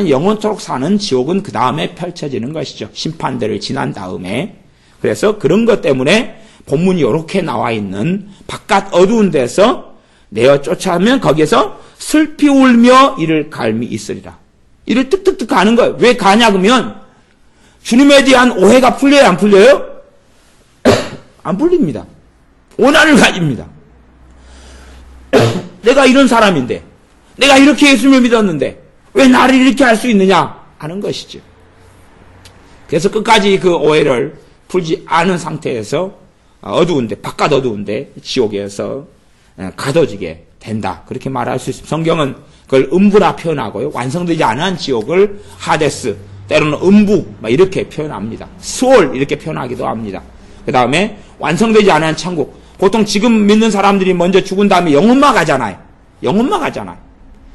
Speaker 1: 영원토록 사는 지옥은 그 다음에 펼쳐지는 것이죠. 심판대를 지난 다음에. 그래서 그런 것 때문에 본문이 이렇게 나와 있는 바깥 어두운 데서 내어 쫓아오면 거기에서 슬피 울며 이를 갈미 있으리라. 이를 뜩뜩뜩 가는 거예요. 왜 가냐 그러면 주님에 대한 오해가 풀려요 안 풀려요? 안 풀립니다. 오난을 가집니다. 내가 이런 사람인데 내가 이렇게 예수님을 믿었는데 왜 나를 이렇게 할 수 있느냐 하는 것이죠. 그래서 끝까지 그 오해를 풀지 않은 상태에서 어두운데 바깥 어두운데 지옥에서 가둬지게 된다. 그렇게 말할 수 있습니다. 성경은 그걸 음부라 표현하고요. 완성되지 않은 지옥을 하데스, 때로는 음부 이렇게 표현합니다. 스올 이렇게 표현하기도 합니다. 그 다음에 완성되지 않은 천국. 보통 지금 믿는 사람들이 먼저 죽은 다음에 영혼만 가잖아요.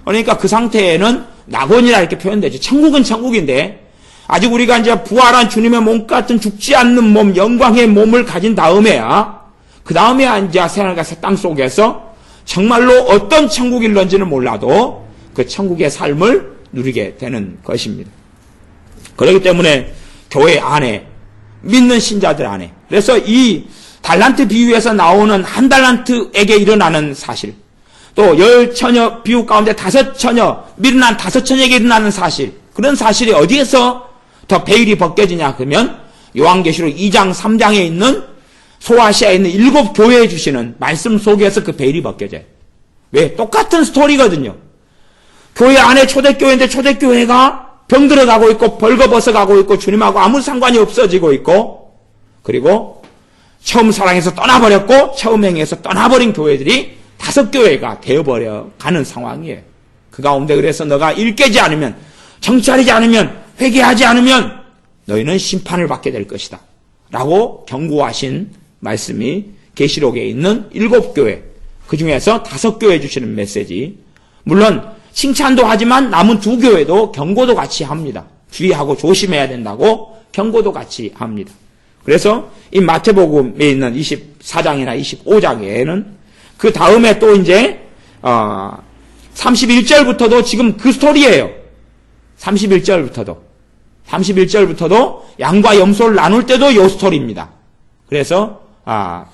Speaker 1: 그러니까 그 상태에는 낙원이라 이렇게 표현되죠. 천국은 천국인데 아직 우리가 이제 부활한 주님의 몸 같은 죽지 않는 몸, 영광의 몸을 가진 다음에야 그 다음에야 이제 새하늘과 새 땅 속에서 정말로 어떤 천국일런지는 몰라도 그 천국의 삶을 누리게 되는 것입니다. 그렇기 때문에 교회 안에 믿는 신자들 안에 그래서 이 달란트 비유에서 나오는 한 달란트에게 일어나는 사실 또 10처녀 비유 가운데 5처녀 미련한 5처녀에게 일어나는 사실 그런 사실이 어디에서 더 베일이 벗겨지냐 그러면 요한계시록 2장 3장에 있는 소아시아에 있는 7 교회에 주시는 말씀 속에서 그 베일이 벗겨져요. 왜? 똑같은 스토리거든요. 교회 안에 초대교회인데 초대교회가 병들어가고 있고 벌거벗어가고 있고 주님하고 아무 상관이 없어지고 있고 그리고 처음 사랑해서 떠나버렸고 처음 행해서 떠나버린 교회들이 5 교회가 되어버려 가는 상황이에요. 그 가운데 그래서 너가 일 깨지 않으면 정찰하지 않으면 회개하지 않으면 너희는 심판을 받게 될 것이다. 라고 경고하신 말씀이 계시록에 있는 7교회, 그 중에서 5교회 주시는 메시지. 물론 칭찬도 하지만 남은 2교회도 경고도 같이 합니다. 주의하고 조심해야 된다고 경고도 같이 합니다. 그래서 이 마태복음에 있는 24장이나 25장에는 그 다음에 또 이제 31절부터도 지금 그 스토리예요. 31절부터도 양과 염소를 나눌 때도 요 스토리입니다. 그래서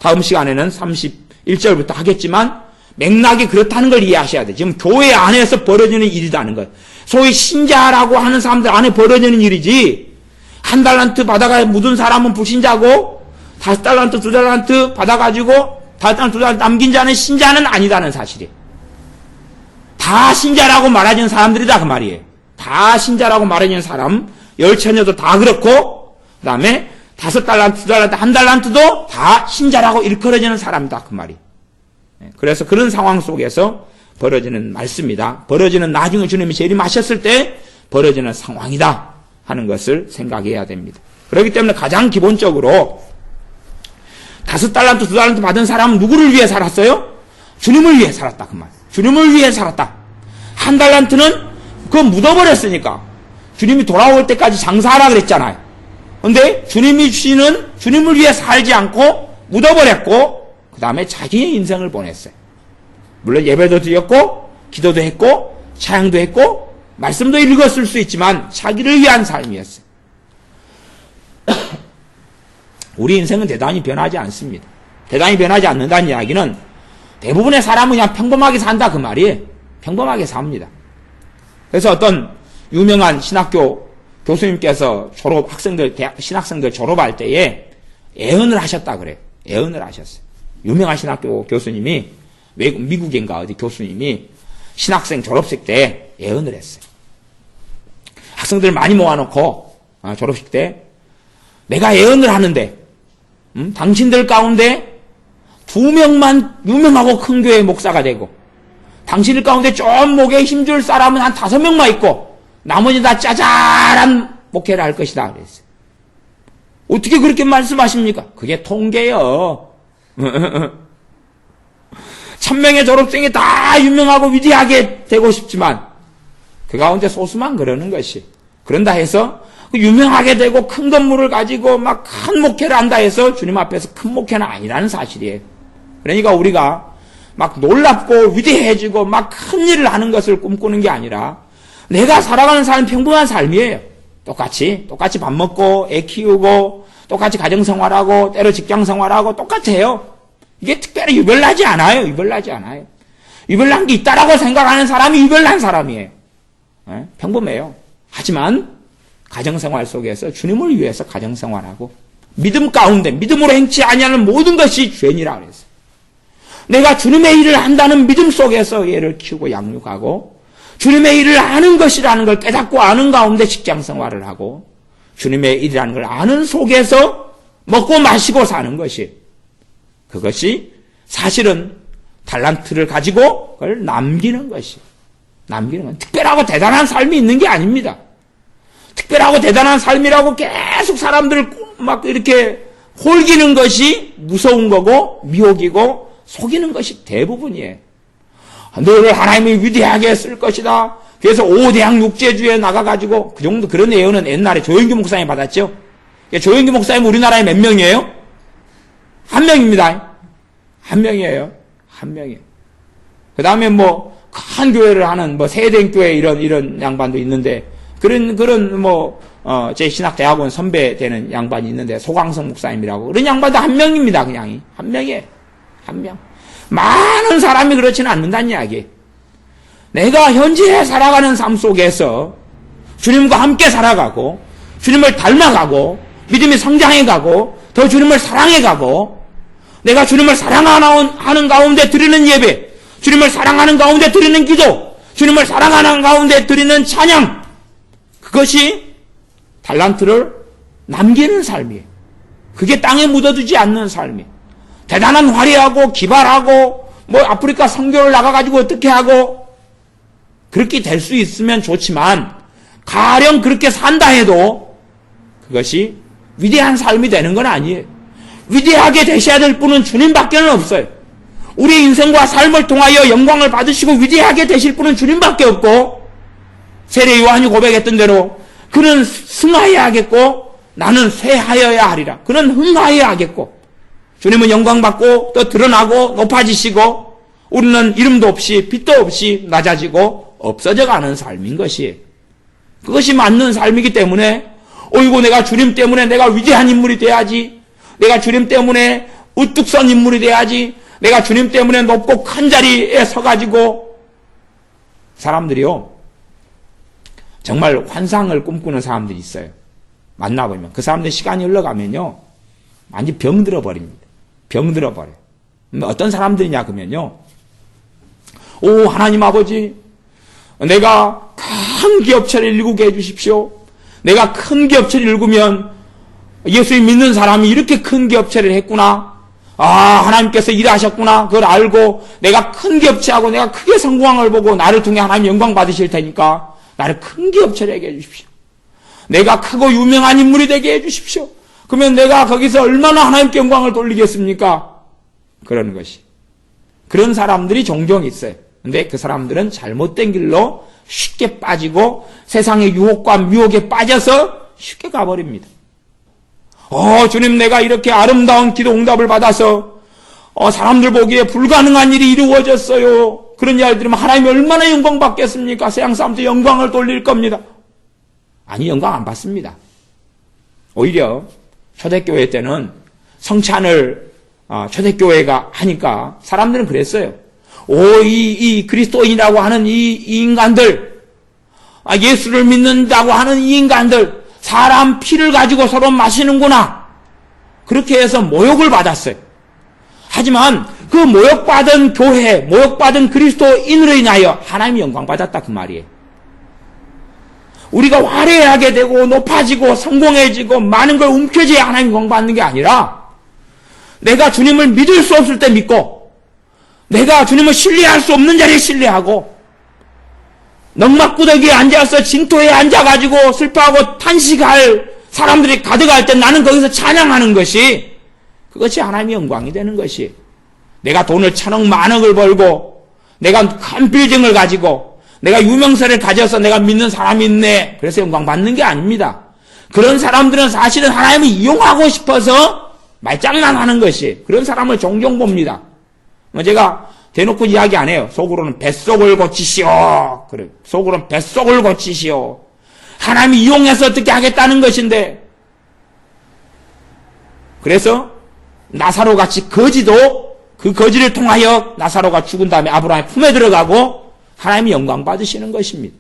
Speaker 1: 다음 시간에는 31절부터 하겠지만 맥락이 그렇다는 걸 이해하셔야 돼요. 지금 교회 안에서 벌어지는 일이라는 것. 소위 신자라고 하는 사람들 안에 벌어지는 일이지, 1달란트 받아가 묻은 사람은 불신자고 5달란트, 2달란트 받아가지고 5달란트, 2달란트 남긴 자는 신자는 아니다는 사실이에요. 다 신자라고 말하는 사람들이다 그 말이에요. 다 신자라고 말하는 사람, 10처녀도 다 그렇고, 그 다음에 5달란트, 2달란트, 1달란트도 다 신자라고 일컬어지는 사람이다 그 말이에요. 그래서 그런 상황 속에서 벌어지는 말씀이다. 벌어지는, 나중에 주님이 재림하셨을 때 벌어지는 상황이다 하는 것을 생각해야 됩니다. 그렇기 때문에 가장 기본적으로 5달란트, 2달란트 받은 사람은 누구를 위해 살았어요? 주님을 위해 살았다 그 말. 주님을 위해 살았다. 1달란트는 그거 묻어버렸으니까 주님이 돌아올 때까지 장사하라 그랬잖아요. 근데 주님이 주시는, 주님을 위해 살지 않고 묻어버렸고, 그 다음에 자기의 인생을 보냈어요. 물론 예배도 드렸고 기도도 했고 찬양도 했고 말씀도 읽었을 수 있지만 자기를 위한 삶이었어요. 우리 인생은 대단히 변하지 않습니다. 대단히 변하지 않는다는 이야기는 대부분의 사람은 그냥 평범하게 산다 그 말이에요. 평범하게 삽니다. 그래서 어떤 유명한 신학교 교수님께서 신학생들 졸업할 때에 예언을 하셨다 그래요. 예언을 하셨어요. 유명한 신학교 교수님이, 미국인가 어디 교수님이 신학생 졸업식 때 예언을 했어요. 학생들을 많이 모아놓고 졸업식 때 내가 예언을 하는데 당신들 가운데 2명만 유명하고 큰 교회 목사가 되고 당신들 가운데 좀 목에 힘줄 사람은 한 5명만 있고 나머지 다 짜잘한 목회를 할 것이다 그랬어요. 어떻게 그렇게 말씀하십니까? 그게 통계요. 1000명의 졸업생이 다 유명하고 위대하게 되고 싶지만 그 가운데 소수만 그러는 것이, 그런다 해서 유명하게 되고 큰 건물을 가지고 막 큰 목회를 한다 해서 주님 앞에서 큰 목회는 아니라는 사실이에요. 그러니까 우리가 막 놀랍고 위대해지고 막 큰 일을 하는 것을 꿈꾸는 게 아니라 내가 살아가는 삶은 평범한 삶이에요. 똑같이 밥 먹고 애 키우고 똑같이 가정생활하고 때로 직장생활하고 똑같아요. 이게 특별히 유별나지 않아요. 유별난 게 있다라고 생각하는 사람이 유별난 사람이에요. 평범해요. 하지만 가정생활 속에서 주님을 위해서 가정생활하고 믿음 가운데 믿음으로 행치 아니하는 모든 것이 죄니라 그랬어요. 내가 주님의 일을 한다는 믿음 속에서 얘를 키우고 양육하고 주님의 일을 아는 것이라는 걸 깨닫고 아는 가운데 직장생활을 하고 주님의 일이라는 걸 아는 속에서 먹고 마시고 사는 것이, 그것이 사실은 달란트를 가지고 그걸 남기는 것이, 남기는 건 특별하고 대단한 삶이 있는 게 아닙니다. 특별하고 대단한 삶이라고 계속 사람들을 막 이렇게 홀기는 것이 무서운 거고 미혹이고 속이는 것이 대부분이에요. 너를 하나님이 위대하게 쓸 것이다. 그래서 5대양 육제주에 나가가지고 그 정도 그런 예언은 옛날에 조영규 목사님이 받았죠. 조영규 목사님 우리나라에 몇 명이에요? 1명입니다. 1명이에요. 1명이에요. 그 다음에 뭐 큰 교회를 하는 뭐 세대교회 이런 양반도 있는데 제 신학대학원 선배 되는 양반이 있는데 소강성 목사님이라고 그런 양반도 1명입니다. 그냥 1명이에요. 1명. 많은 사람이 그렇지는 않는다는 이야기. 내가 현재 살아가는 삶 속에서 주님과 함께 살아가고 주님을 닮아가고 믿음이 성장해가고 더 주님을 사랑해가고 내가 주님을 사랑하는 가운데 드리는 예배, 주님을 사랑하는 가운데 드리는 기도, 주님을 사랑하는 가운데 드리는 찬양, 그것이 달란트를 남기는 삶이에요. 그게 땅에 묻어두지 않는 삶이에요. 대단한 화려하고 기발하고 뭐 아프리카 선교를 나가가지고 어떻게 하고 그렇게 될 수 있으면 좋지만 가령 그렇게 산다 해도 그것이 위대한 삶이 되는 건 아니에요. 위대하게 되셔야 될 분은 주님밖에는 없어요. 우리 인생과 삶을 통하여 영광을 받으시고 위대하게 되실 분은 주님밖에 없고, 세례 요한이 고백했던 대로 그는 승하여야 하겠고 나는 쇠하여야 하리라. 그는 흥하여야 하겠고, 주님은 영광 받고 또 드러나고 높아지시고, 우리는 이름도 없이 빛도 없이 낮아지고 없어져 가는 삶인 것이에요. 그것이 맞는 삶이기 때문에 어이구 내가 주님 때문에 내가 위대한 인물이 돼야지, 내가 주님 때문에 우뚝 선 인물이 돼야지, 내가 주님 때문에 높고 큰 자리에 서가지고, 사람들이요 정말 환상을 꿈꾸는 사람들이 있어요. 만나보면 그 사람들 시간이 흘러가면요 완전 병들어 버립니다. 병들어 버려요. 어떤 사람들이냐 그러면요, 오 하나님 아버지, 내가 큰 기업체를 일구게 해주십시오. 내가 큰 기업체를 일구면 예수님 믿는 사람이 이렇게 큰 기업체를 했구나, 아 하나님께서 일하셨구나, 그걸 알고 내가 큰 기업체하고 내가 크게 성공한 걸 보고 나를 통해 하나님 영광 받으실 테니까 나를 큰 기업체를 하게 해주십시오. 내가 크고 유명한 인물이 되게 해주십시오. 그러면 내가 거기서 얼마나 하나님께 영광을 돌리겠습니까? 그러는 것이. 그런 사람들이 종종 있어요. 근데 그 사람들은 잘못된 길로 쉽게 빠지고 세상의 유혹과 미혹에 빠져서 쉽게 가버립니다. 주님 내가 이렇게 아름다운 기도 응답을 받아서 사람들 보기에 불가능한 일이 이루어졌어요. 그런 이야기 들으면 하나님이 얼마나 영광 받겠습니까? 세상 사람들 영광을 돌릴 겁니다. 아니, 영광 안 받습니다. 오히려 초대교회 때는 성찬을 초대교회가 하니까 사람들은 그랬어요. 이 그리스도인이라고 하는 이 인간들, 예수를 믿는다고 하는 이 인간들, 사람 피를 가지고 서로 마시는구나. 그렇게 해서 모욕을 받았어요. 하지만 그 모욕받은 교회, 모욕받은 그리스도인으로 인하여 하나님이 영광 받았다 그 말이에요. 우리가 화려하게 되고 높아지고 성공해지고 많은 걸 움켜쥐어야 하나님 영광 받는 게 아니라, 내가 주님을 믿을 수 없을 때 믿고, 내가 주님을 신뢰할 수 없는 자리에 신뢰하고, 넉막구더기에 앉아서 진토에 앉아가지고 슬퍼하고 탄식할 사람들이 가득할 때 나는 거기서 찬양하는 것이, 그것이 하나님의 영광이 되는 것이. 내가 돈을 1,000억 만억을 벌고 내가 큰 빌딩을 가지고 내가 유명세를 가져서 내가 믿는 사람이 있네, 그래서 영광 받는 게 아닙니다. 그런 사람들은 사실은 하나님을 이용하고 싶어서 말장난하는 것이, 그런 사람을 종종 봅니다. 제가 대놓고 이야기 안 해요. 속으로는 뱃속을 고치시오. 그래, 속으로는 뱃속을 고치시오. 하나님이 이용해서 어떻게 하겠다는 것인데, 그래서 나사로 같이 거지도 그 거지를 통하여 나사로가 죽은 다음에 아브라함의 품에 들어가고 하나님이 영광 받으시는 것입니다.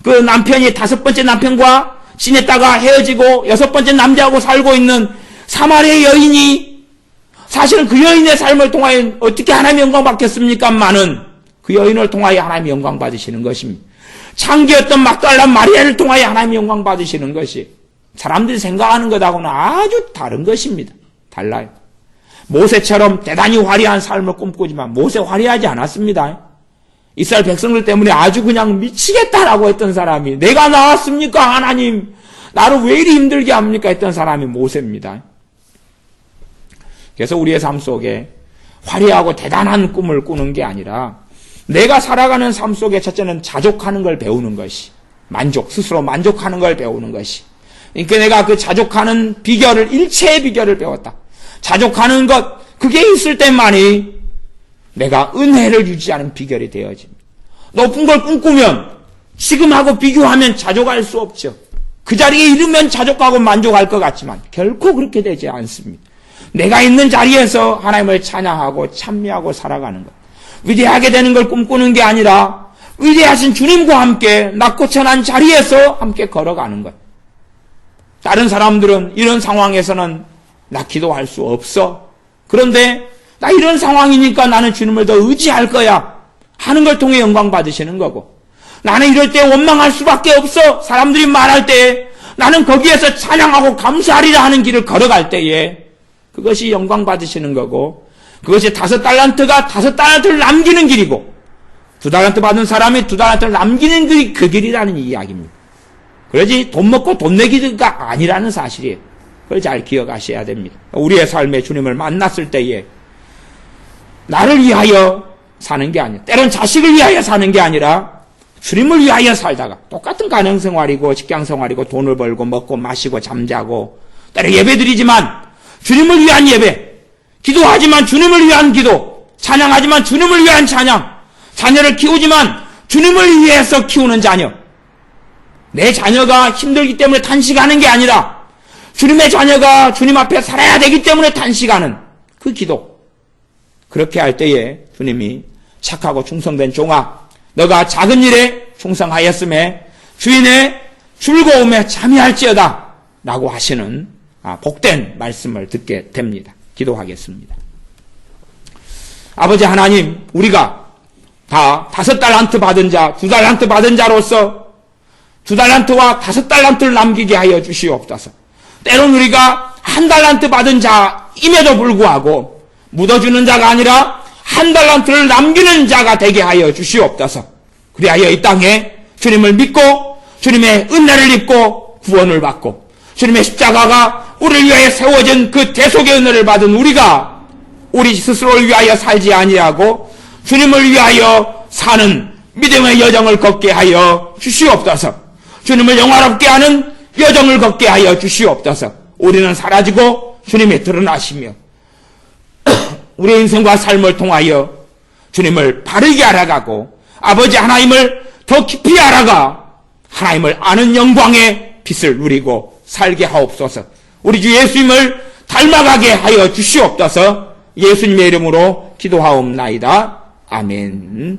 Speaker 1: 그 남편이 5번째 남편과 지냈다가 헤어지고 6번째 남자하고 살고 있는 사마리아 여인이, 사실은 그 여인의 삶을 통하여 어떻게 하나님의 영광 받겠습니까만은 그 여인을 통하여 하나님의 영광 받으시는 것입니다. 창기였던 막달라 마리아를 통하여 하나님의 영광 받으시는 것이, 사람들이 생각하는 것하고는 아주 다른 것입니다. 달라요. 모세처럼 대단히 화려한 삶을 꿈꾸지만 모세 화려하지 않았습니다. 이스라엘 백성들 때문에 아주 그냥 미치겠다라고 했던 사람이, 내가 나왔습니까 하나님, 나를 왜 이리 힘들게 합니까 했던 사람이 모세입니다. 그래서 우리의 삶 속에 화려하고 대단한 꿈을 꾸는 게 아니라, 내가 살아가는 삶 속에 첫째는 자족하는 걸 배우는 것이, 스스로 만족하는 걸 배우는 것이. 그러니까 내가 그 자족하는 비결을, 일체의 비결을 배웠다. 자족하는 것, 그게 있을 때만이 내가 은혜를 유지하는 비결이 되어집니다. 높은 걸 꿈꾸면 지금하고 비교하면 자족할 수 없죠. 그 자리에 이르면 자족하고 만족할 것 같지만 결코 그렇게 되지 않습니다. 내가 있는 자리에서 하나님을 찬양하고 찬미하고 살아가는 것, 위대하게 되는 걸 꿈꾸는 게 아니라 위대하신 주님과 함께 낮고 천한 자리에서 함께 걸어가는 것. 다른 사람들은 이런 상황에서는 나 기도할 수 없어, 그런데 나 이런 상황이니까 나는 주님을 더 의지할 거야 하는 걸 통해 영광 받으시는 거고, 나는 이럴 때 원망할 수밖에 없어 사람들이 말할 때 나는 거기에서 찬양하고 감사하리라 하는 길을 걸어갈 때에 그것이 영광 받으시는 거고, 그것이 5달란트가 5달란트를 남기는 길이고 2달란트 받은 사람이 2달란트를 남기는 그 길이라는 이야기입니다. 그러지 돈 먹고 돈 내기가 아니라는 사실이에요. 그걸 잘 기억하셔야 됩니다. 우리의 삶에 주님을 만났을 때에 나를 위하여 사는 게 아니라, 때론 자식을 위하여 사는 게 아니라 주님을 위하여 살다가 똑같은 가정생활이고 직장생활이고 돈을 벌고 먹고 마시고 잠자고 때로 예배드리지만 주님을 위한 예배, 기도하지만 주님을 위한 기도, 찬양하지만 주님을 위한 찬양, 자녀를 키우지만 주님을 위해서 키우는 자녀. 내 자녀가 힘들기 때문에 단식하는 게 아니라 주님의 자녀가 주님 앞에 살아야 되기 때문에 단식하는 그 기도. 그렇게 할 때에 주님이 착하고 충성된 종아, 너가 작은 일에 충성하였음에 주인의 즐거움에 참여할지어다 라고 하시는 복된 말씀을 듣게 됩니다. 기도하겠습니다. 아버지 하나님, 우리가 다 5달란트 받은 자, 2달란트 받은 자로서 2달란트와 5달란트를 남기게 하여 주시옵소서. 때론 우리가 1달란트 받은 자임에도 불구하고 묻어주는 자가 아니라 1달란트를 남기는 자가 되게 하여 주시옵소서. 그리하여 이 땅에 주님을 믿고 주님의 은혜를 입고 구원을 받고 주님의 십자가가 우리를 위하여 세워진 그 대속의 은혜를 받은 우리가 우리 스스로를 위하여 살지 아니하고 주님을 위하여 사는 믿음의 여정을 걷게 하여 주시옵소서. 주님을 영화롭게 하는 여정을 걷게 하여 주시옵소서. 우리는 사라지고 주님이 드러나시며 우리의 인생과 삶을 통하여 주님을 바르게 알아가고 아버지 하나님을 더 깊이 알아가 하나님을 아는 영광의 빛을 누리고 살게 하옵소서. 우리 주 예수님을 닮아가게 하여 주시옵소서. 예수님의 이름으로 기도하옵나이다. 아멘.